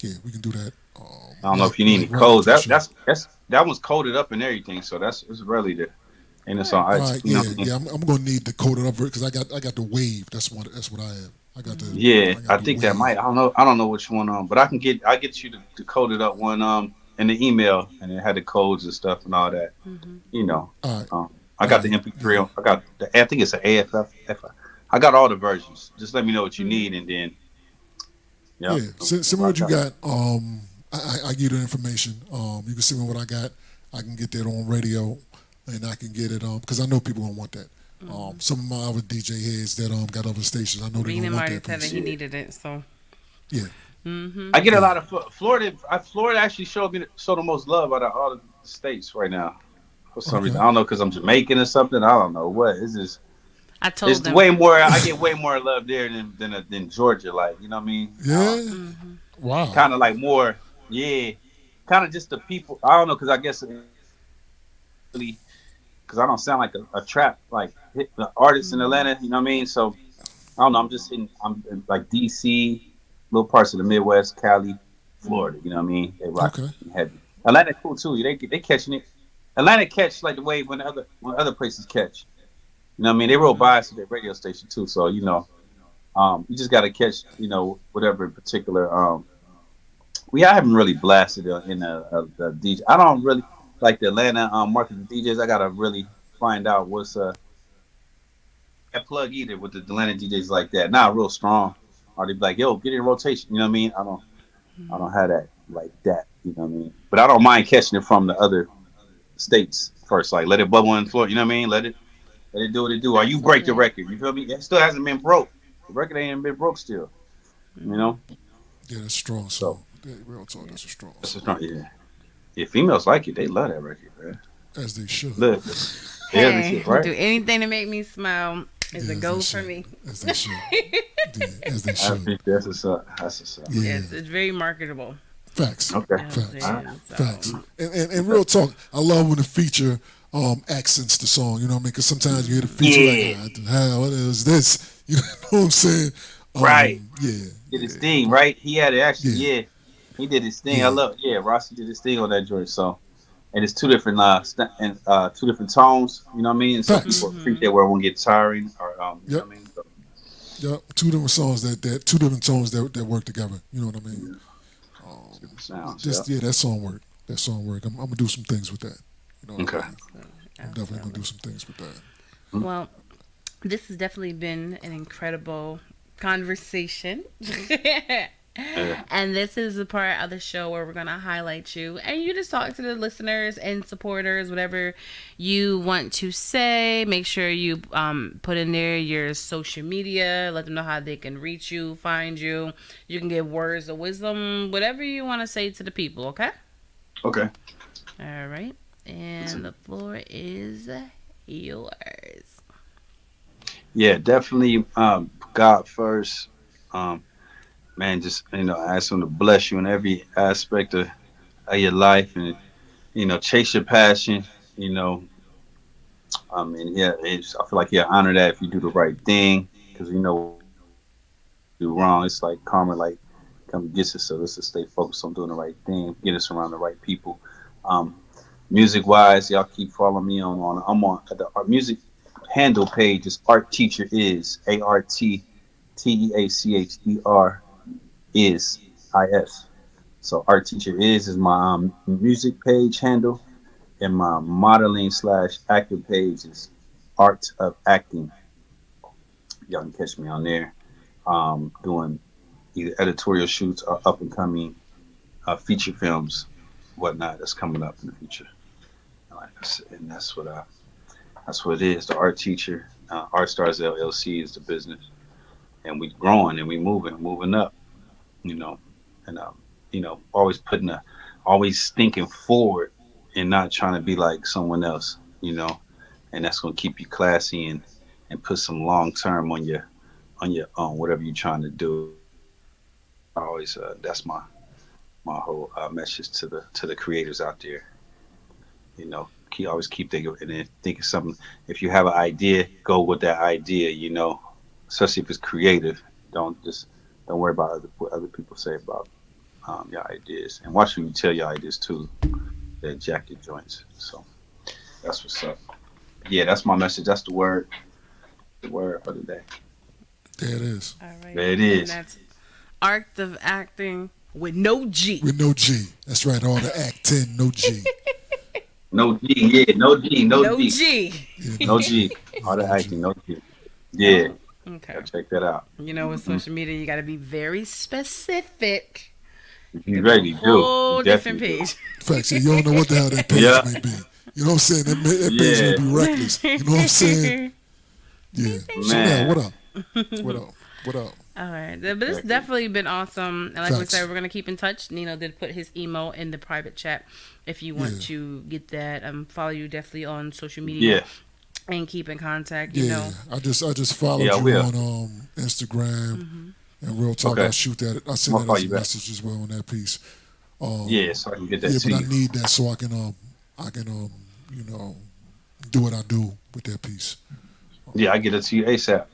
Speaker 3: Yeah, we can do that.
Speaker 4: I don't know if you need any
Speaker 3: Right
Speaker 4: codes.
Speaker 3: after the show.
Speaker 4: That one's coded up and everything, so it's really the and it's
Speaker 5: Good.
Speaker 4: on
Speaker 3: All
Speaker 4: ice.
Speaker 3: right,
Speaker 4: You know
Speaker 3: yeah,
Speaker 4: what I mean?
Speaker 3: yeah. I'm gonna need the coded up because I got the wave. That's what I have.
Speaker 4: Yeah,
Speaker 3: I
Speaker 4: I
Speaker 3: got the
Speaker 4: think that
Speaker 3: wave.
Speaker 4: might. I don't know which one. But I get you the coded up one. In the email, and it had the codes and stuff and all that.
Speaker 5: Hmm.
Speaker 4: You know.
Speaker 3: All right,
Speaker 4: I
Speaker 3: all
Speaker 4: got the
Speaker 3: right,
Speaker 4: MP3.
Speaker 3: yeah,
Speaker 4: I got I think it's an AFF. I got all the versions. Just let me know what you
Speaker 5: Hmm.
Speaker 4: need, and then
Speaker 3: yeah.
Speaker 4: yep.
Speaker 3: Send me what you got. I give you the information. You can send me what I got. I can get that on radio, and I can get it because I know people gonna want that. Some of my other DJ heads that got other stations, I know they're
Speaker 5: Rena
Speaker 3: gonna want
Speaker 5: already
Speaker 3: that
Speaker 5: said that
Speaker 3: piece.
Speaker 5: he needed it, so.
Speaker 3: Yeah,
Speaker 4: I get a
Speaker 3: yeah.
Speaker 4: lot of Florida. Florida actually showed the most love out of all the states right now. For some reason,
Speaker 3: Okay.
Speaker 4: I don't know because I'm Jamaican or something. I don't know what. It's just
Speaker 5: I
Speaker 4: it's
Speaker 5: told them.
Speaker 4: way more. I get way more love there than Georgia. Like you know what I mean?
Speaker 3: Yeah.
Speaker 5: Hmm.
Speaker 3: Wow.
Speaker 4: Kind of like more. Yeah. Kind of just the people. I don't know because I guess really because I don't sound like a trap like hit the artist in
Speaker 5: Hmm.
Speaker 4: Atlanta. You know what I mean? So I don't know. I'm in like DC, little parts of the Midwest, Cali, Florida. You know what I mean? They rock
Speaker 3: Okay.
Speaker 4: heavy. Atlanta cool too. They catching it. Atlanta catch like the way when other places catch. You know what I mean? They real
Speaker 5: Hmm.
Speaker 4: biased to their radio station too. So you just got to catch whatever in particular. I haven't really blasted in a DJ. I don't really like the Atlanta market DJs. I gotta really find out what's that plug either with the Atlanta DJs like that. Not real strong. Or they be like, yo, get in rotation. You know what I mean? I don't have that like that. You know what I mean? But I don't mind catching it from the other states first. Like let it bubble in Florida. You know what I mean? Let it do what it do. Or you break the
Speaker 5: Absolutely.
Speaker 4: record. You feel me? It still hasn't been broke. The record ain't been broke still. You
Speaker 5: Hmm.
Speaker 4: know?
Speaker 3: Yeah, that's strong.
Speaker 4: So
Speaker 3: So yeah, real talk. That's a strong
Speaker 4: that's
Speaker 3: song.
Speaker 4: just not yeah. If females like it, they love that record, man.
Speaker 3: As they should.
Speaker 4: Look. Yeah, they
Speaker 5: Hey,
Speaker 4: should, right?
Speaker 5: do anything to make me smile is
Speaker 3: Yeah,
Speaker 5: a
Speaker 3: as
Speaker 5: go
Speaker 3: they
Speaker 5: for
Speaker 3: should.
Speaker 5: me.
Speaker 3: As they should. Yeah, as they
Speaker 4: I
Speaker 3: should.
Speaker 4: think that's what's up. That's what's up.
Speaker 3: Yeah.
Speaker 5: Yes, it's very marketable.
Speaker 3: Facts.
Speaker 4: Okay.
Speaker 5: Yes,
Speaker 3: Facts.
Speaker 5: it
Speaker 4: All right.
Speaker 5: is.
Speaker 3: Facts.
Speaker 5: So,
Speaker 3: And real talk, I love when the feature accents the song. You know what I mean? Because sometimes you hear the feature
Speaker 4: Yeah.
Speaker 3: like, the hell, what is this? You know what I'm saying?
Speaker 4: Right.
Speaker 3: Yeah.
Speaker 4: Did his
Speaker 3: Yeah.
Speaker 4: thing, right? He had it actually,
Speaker 3: Yeah.
Speaker 4: yeah. He did his thing. I
Speaker 3: Yeah.
Speaker 4: love Rossi did his thing on that joint. So and it's two different two different tones, you know what I mean? And so
Speaker 3: Facts.
Speaker 4: people appreciate where it won't get tiring or you know
Speaker 3: Yep.
Speaker 4: what I mean? So,
Speaker 3: Yep. Two different songs that two different tones that work together. You know what I mean?
Speaker 4: different sounds.
Speaker 3: Just
Speaker 4: Yeah.
Speaker 3: yeah, that song work. That song work. I'm gonna do some things with that. You know what
Speaker 4: Okay.
Speaker 3: I mean? I'm definitely gonna do some things with that.
Speaker 5: well, this has definitely been an incredible conversation.
Speaker 4: Yeah.
Speaker 5: And this is the part of the show where we're going to highlight you and you just talk to the listeners and supporters, whatever you want to say. Make sure you put in there your social media, let them know how they can reach you, find you. You can give words of wisdom, whatever you want to say to the people, okay?
Speaker 4: Okay.
Speaker 5: All right. and the floor is yours.
Speaker 4: Yeah, definitely. God first. Um, man, just ask Him to bless you in every aspect of your life, and chase your passion. You know, I mean, yeah, I feel like honor that if you do the right thing, because when you do wrong, it's like karma, like come gets us. So let's just stay focused on doing the right thing, get us around the right people. Um, Music wise, y'all keep following me on I'm on the our music handle page is Art Teacher is ARTTEACHER is. So Art Teacher is my music page handle, and my modeling slash actor page is Art of Acting. Y'all can catch me on there. Doing either editorial shoots or up and coming feature films, whatnot that's coming up in the future. And that's what it is. The Art Teacher, Art Stars LLC is the business, and we growing and we moving up. You know, and always always thinking forward and not trying to be like someone else. And that's gonna keep you classy and put some long term on whatever you're trying to do. I always that's my whole message to the creators out there. Always keep thinking and then think of something. If you have an idea, go with that idea. Especially if it's creative. Don't worry about what other people say about your ideas, and watch when you tell your ideas too. That jacket joints. So that's what's up. Yeah, that's my message. That's the word for the day.
Speaker 3: There it is.
Speaker 5: All right.
Speaker 4: There it
Speaker 5: And
Speaker 4: is.
Speaker 5: that's Art of Acting with no G.
Speaker 3: With no G. That's right. All the act 10, no G.
Speaker 4: No G, yeah, no G, no
Speaker 5: No
Speaker 4: G,
Speaker 5: G.
Speaker 3: Yeah,
Speaker 4: no G. All the
Speaker 3: No G.
Speaker 4: acting, no G. Yeah,
Speaker 5: Okay.
Speaker 4: check that out.
Speaker 5: With social media, you got to be very specific.
Speaker 4: If you ready, do.
Speaker 5: Whole
Speaker 4: You
Speaker 5: different
Speaker 4: definitely
Speaker 5: page.
Speaker 3: Facts. You don't know what the hell that page
Speaker 4: Yeah.
Speaker 3: may be. You know what I'm saying? That page may be reckless. You know what I'm saying? Yeah.
Speaker 4: do.
Speaker 3: Chanel,
Speaker 4: Man.
Speaker 3: what up? What up? What up?
Speaker 5: All right, but it's
Speaker 4: Exactly.
Speaker 5: definitely been awesome. And like we
Speaker 3: Facts.
Speaker 5: said, we're gonna keep in touch. Nino did put his email in the private chat if you want
Speaker 3: Yeah.
Speaker 5: to get that. Follow you definitely on social media
Speaker 4: Yeah,
Speaker 5: and keep in contact. You
Speaker 3: Yeah.
Speaker 5: know,
Speaker 3: I just followed
Speaker 4: Yeah, I
Speaker 3: you
Speaker 4: will.
Speaker 3: on Instagram and real talk.
Speaker 4: Okay.
Speaker 3: I shoot that. I send
Speaker 4: I'm gonna
Speaker 3: that
Speaker 4: call
Speaker 3: as a
Speaker 4: you back.
Speaker 3: message as well on that piece.
Speaker 4: Yeah, so I can get that
Speaker 3: Yeah,
Speaker 4: to
Speaker 3: but I
Speaker 4: you.
Speaker 3: need that so I can do what I do with that piece.
Speaker 4: Yeah, I get it to you ASAP.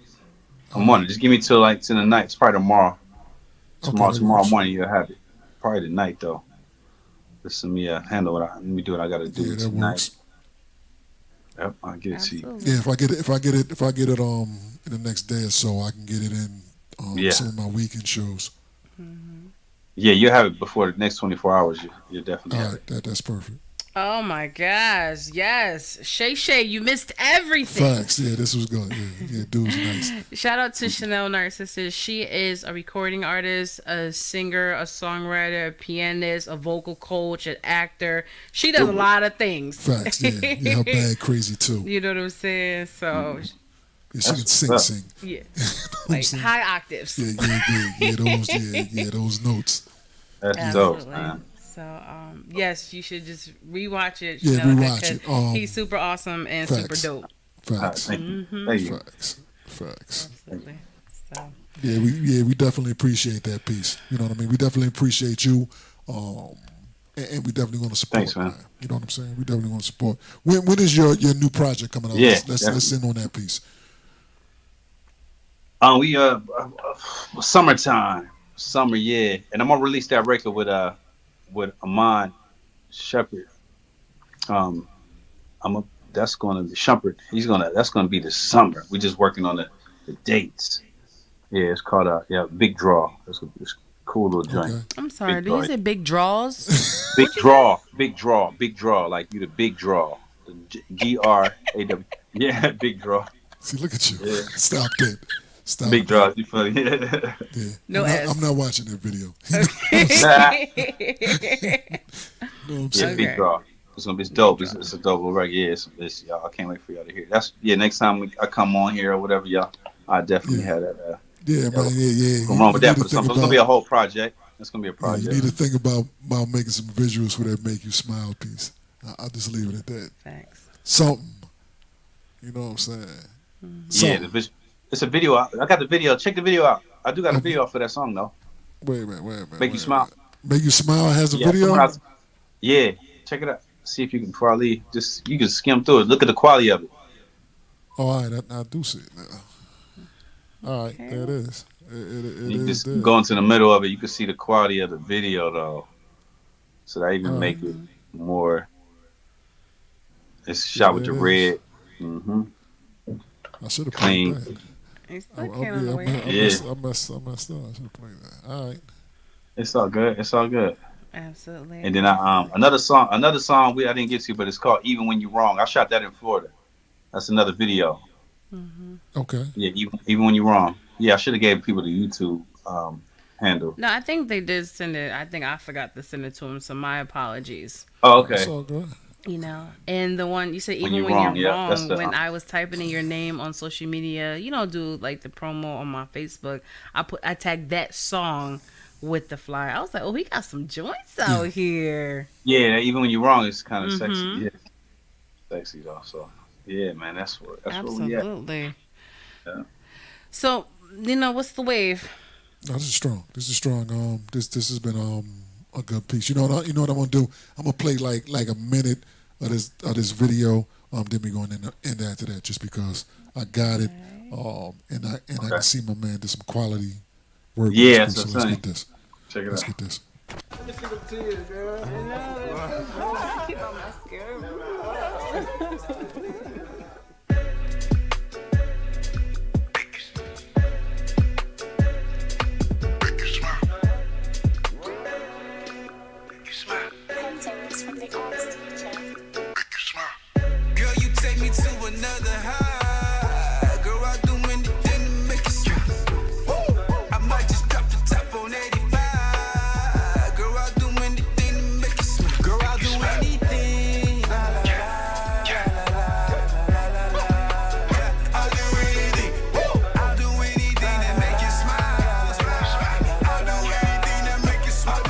Speaker 4: I'm on it. Just give me till the night. It's probably tomorrow.
Speaker 3: Okay, that
Speaker 4: Tomorrow
Speaker 3: works.
Speaker 4: morning you'll have it. Probably tonight though. Just let me handle let me do what I gotta
Speaker 3: Yeah,
Speaker 4: do
Speaker 3: that
Speaker 4: tonight.
Speaker 3: works.
Speaker 4: Yep, I'll get it to you.
Speaker 5: absolutely.
Speaker 3: Yeah, if I get it in the next day or so, I can get it in
Speaker 4: Yeah.
Speaker 3: some of my weekend shows.
Speaker 4: Yeah, you'll have it before the next 24 hours. You definitely
Speaker 3: All
Speaker 4: have
Speaker 3: right,
Speaker 4: it.
Speaker 3: that's perfect.
Speaker 5: Oh my gosh, yes, Shay, you missed everything.
Speaker 3: Facts. Yeah, this was good. Yeah, dude's nice.
Speaker 5: Shout out to Chanel Narcissus. She is a recording artist, a singer, a songwriter, a pianist, a vocal coach, an actor. She does a lot of things.
Speaker 3: Facts. Yeah, her bag crazy too.
Speaker 5: You know what I'm saying? So,
Speaker 3: Yeah, she can
Speaker 4: That's
Speaker 3: sing,
Speaker 4: what's up.
Speaker 3: sing.
Speaker 5: yeah,
Speaker 3: You know what I'm
Speaker 5: like
Speaker 3: saying?
Speaker 5: high octaves.
Speaker 3: Those notes.
Speaker 4: That's dope,
Speaker 5: Absolutely.
Speaker 4: man.
Speaker 5: So, yes, you should just rewatch it.
Speaker 3: Yeah,
Speaker 5: Chanel,
Speaker 3: rewatch
Speaker 5: because
Speaker 3: it.
Speaker 5: he's super awesome and
Speaker 3: facts.
Speaker 5: super dope.
Speaker 3: Facts.
Speaker 4: Thank you. Thank you.
Speaker 3: Facts.
Speaker 5: Absolutely. So,
Speaker 3: We definitely appreciate that piece. You know what I mean? We definitely appreciate you. And we definitely want to support.
Speaker 4: Thanks, man.
Speaker 3: You know what I'm saying? We definitely want to support. When is your new project coming out?
Speaker 4: Yeah,
Speaker 3: let's end on that piece.
Speaker 4: We summertime, yeah, and I'm gonna release that record with Amon Shepard. Um, that's gonna be Shumpert. That's gonna be this summer. We're just working on the dates. Yeah, it's called Big Draw. It's a cool little joint.
Speaker 3: Okay.
Speaker 5: I'm sorry.
Speaker 4: Big
Speaker 5: Did you
Speaker 4: draw.
Speaker 5: say big draws?
Speaker 4: Big draw, like you the big draw. GRAW. Yeah, big draw.
Speaker 3: See, look at you.
Speaker 4: Yeah.
Speaker 3: Stop that. Stop
Speaker 4: Big
Speaker 3: that.
Speaker 4: draw. You funny? Yeah.
Speaker 3: Yeah.
Speaker 5: No
Speaker 3: I'm
Speaker 5: S.
Speaker 3: I'm not watching that video. You know what I'm
Speaker 4: Yeah,
Speaker 3: saying?
Speaker 4: big
Speaker 5: Okay.
Speaker 4: draw. It's dope. It's a dope little record. Yeah, it's y'all. I can't wait for y'all to hear. Next time I come on here or whatever, y'all. I definitely
Speaker 3: Yeah.
Speaker 4: have that.
Speaker 3: Yeah, man. Yeah.
Speaker 4: Going wrong with that
Speaker 3: need
Speaker 4: for
Speaker 3: to
Speaker 4: the summer.
Speaker 3: think
Speaker 4: It's gonna be a
Speaker 3: about.
Speaker 4: whole project. It's gonna be a
Speaker 3: Yeah, you
Speaker 4: project.
Speaker 3: need to think about making some visuals for that make you smile piece. I'll just leave it at that.
Speaker 5: Facts.
Speaker 3: Something. You know what I'm saying?
Speaker 7: Yeah,
Speaker 3: Something.
Speaker 7: it's a video. I got the video. Check the video out. I do got a
Speaker 3: Okay.
Speaker 7: video for that song though.
Speaker 3: Wait a minute. Wait a minute.
Speaker 7: Make you
Speaker 3: Wait a
Speaker 7: smile.
Speaker 3: minute. Make you smile has a
Speaker 7: Yeah,
Speaker 3: video.
Speaker 7: yeah. Check it out. See if you can before I leave. Just you can skim through it. Look at the quality of it.
Speaker 3: Oh, all right. I do see it now. All right,
Speaker 5: Okay.
Speaker 3: there it is. It
Speaker 7: You
Speaker 3: is
Speaker 7: just
Speaker 3: there.
Speaker 7: go into the middle of it. You can see the quality of the video though. So that even make it more. It's shot with the
Speaker 3: it
Speaker 7: red.
Speaker 3: is. I should have
Speaker 7: Clean.
Speaker 3: played that.
Speaker 5: It's
Speaker 3: I,
Speaker 5: still on the way.
Speaker 7: Yeah.
Speaker 3: I messed up. I should have played that. All right.
Speaker 7: It's all good. It's all good.
Speaker 5: Absolutely.
Speaker 7: And then another song I didn't get to, but it's called Even When You're Wrong. I shot that in Florida. That's another video.
Speaker 3: Okay.
Speaker 7: Yeah, even when you're wrong. Yeah, I should have gave people the YouTube handle.
Speaker 5: No, I think they did send it. I think I forgot to send it to him, so my apologies.
Speaker 7: Oh,
Speaker 3: It's
Speaker 7: okay.
Speaker 3: all good.
Speaker 5: You know, and the one you said,
Speaker 7: When
Speaker 5: even
Speaker 7: you're
Speaker 5: when
Speaker 7: wrong,
Speaker 5: you're
Speaker 7: yeah, that's
Speaker 5: wrong,
Speaker 7: the-
Speaker 5: when I was typing in your name on social media, do like the promo on my Facebook, I tagged that song with the flyer. I was like, oh, he got some joints out here.
Speaker 7: Yeah, even when you're wrong, it's kind of sexy. Yeah, sexy though. So yeah, man, that's where we at.
Speaker 5: Absolutely.
Speaker 7: Yeah.
Speaker 5: So, what's the wave?
Speaker 3: No, this is strong. This is strong. This has been a good piece. You know what I'm gonna do? I'm gonna play like a minute of this video. Then we going in after that, just because I got it. And I can see my man did some quality work. with
Speaker 7: Yeah,
Speaker 3: this
Speaker 7: that's
Speaker 3: piece.
Speaker 7: what
Speaker 3: So
Speaker 7: I'm
Speaker 3: let's get this.
Speaker 7: Check it
Speaker 3: Let's
Speaker 7: out.
Speaker 3: get this.
Speaker 8: Paintings from the art teacher.
Speaker 6: Girl, you take me to another high. Girl, I do anything to make you smile. I might just drop the top on 85. Girl, I'll do anything to make you smile. Girl, I'll do anything. La, la, la. I'll do anything. I'll do anything to make you smile. I'll do anything to make you smile.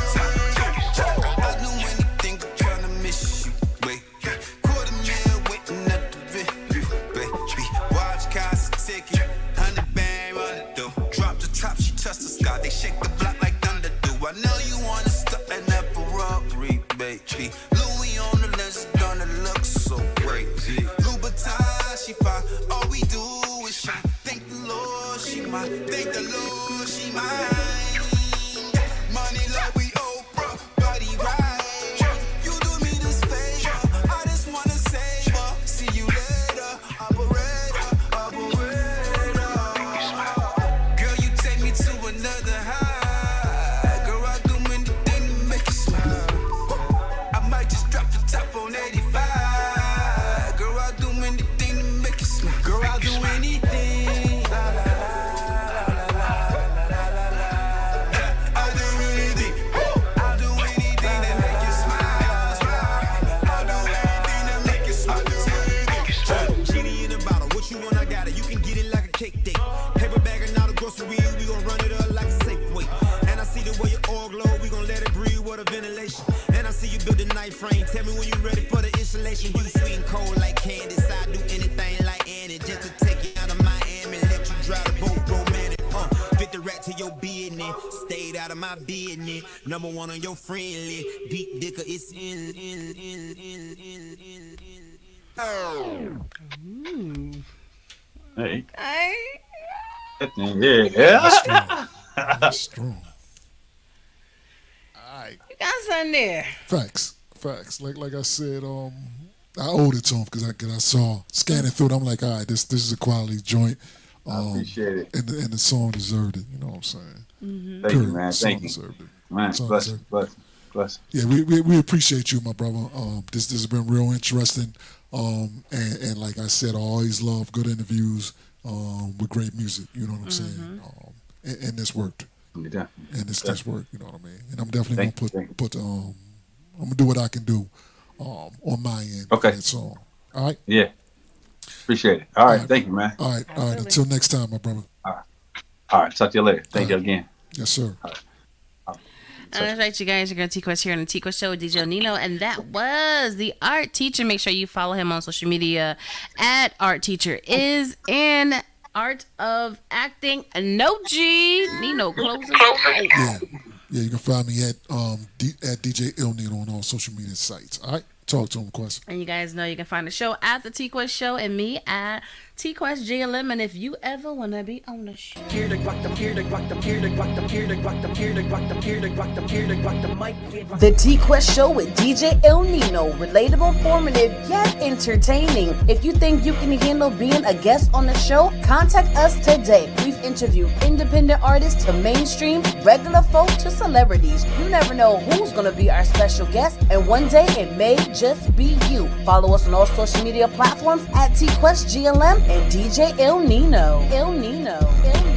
Speaker 6: I'll do anything to try to miss you. Wait, $250,000 waiting at the venue, baby. Watch cars ticket, 100 bang on the door. Drop the top, she touch the sky. They shake the block like thunder do. I know you wanna stop an Ferrari, baby. Louis on the lens, gonna look so crazy. Louboutin, she fine. All we do is shine. Thank the Lord, she mine. Thank the Lord, she mine. Money like we Oprah, body right. You do me this favor, I just wanna save her. See you later, operator. Girl, you take me to another high. Girl, I do anything to make you smile. I might just drop the top on 85. Girl, I do anything to make you smile. Girl, I'll do anything. La, la, I'll do anything. I'll do anything to make you smile. I'll do anything to make you smile.
Speaker 2: Genie in a bottle, what you want, I got it. You can get it like a cake date. Paper bag and all the groceries, we gon' run it up like a Safeway. And I see the way your oil glow, we gon' let it breathe, what a ventilation. And I see you build a night frame, tell me when you ready for the installation. You sweet and cold like Candace, I do anything like Annie, just to take you out of Miami, let you drive the boat romantic. Fit the rat to your business, stayed out of my business. Number one on your friendly, deep dicker, it's in.
Speaker 7: Hey,
Speaker 5: Hey.
Speaker 7: yeah.
Speaker 3: That's strong. All right.
Speaker 5: You got something there.
Speaker 3: Facts. Like I said, I owed it to him because I saw scanning through it. I'm like, all right, this is a quality joint.
Speaker 7: I appreciate it.
Speaker 3: And the song deserved it. You know what I'm saying?
Speaker 7: Thank you, man.
Speaker 3: Song
Speaker 7: Thank you,
Speaker 3: deserved it.
Speaker 7: man.
Speaker 3: Song
Speaker 7: Bless,
Speaker 3: deserved it.
Speaker 7: bless.
Speaker 3: Yeah, we appreciate you, my brother. This has been real interesting. And like I said, I always love good interviews with great music. You know what I'm saying? And this worked.
Speaker 7: Yeah.
Speaker 3: And this worked. You know what I mean? And I'm definitely
Speaker 7: Thank you.
Speaker 3: gonna put I'm gonna do what I can do on my end
Speaker 7: Okay.
Speaker 3: for that song. All right.
Speaker 7: Yeah. Appreciate it. All right.
Speaker 3: right.
Speaker 7: Thank you, man.
Speaker 3: All right.
Speaker 5: Absolutely.
Speaker 3: Until next time, my brother.
Speaker 7: All right. Talk to you later. Thank you again.
Speaker 3: Yes, sir.
Speaker 5: That's right, you guys. You're going to T-Quest here on the T-Quest Show with DJ NINO. And that was the art teacher. Make sure you follow him on social media at Art Teacher Is in Art of Acting. No G. NINO closes out.
Speaker 3: Yeah, you can find me at DJ Il Nino on all social media sites. All right, talk to him, Quest.
Speaker 5: And you guys know you can find the show at the T-Quest Show and me at T-Quest GLM. And if you ever want to be on the show,
Speaker 1: The T-Quest Show with DJ Il Nino. Relatable, informative, yet entertaining. If you think you can handle being a guest on the show, contact us today. We've interviewed independent artists to mainstream, regular folk to celebrities. You never know who's going to be our special guest, and one day it may just be you. Follow us on all social media platforms at T-Quest GLM and DJ Il Nino. Il Nino. Il Nino.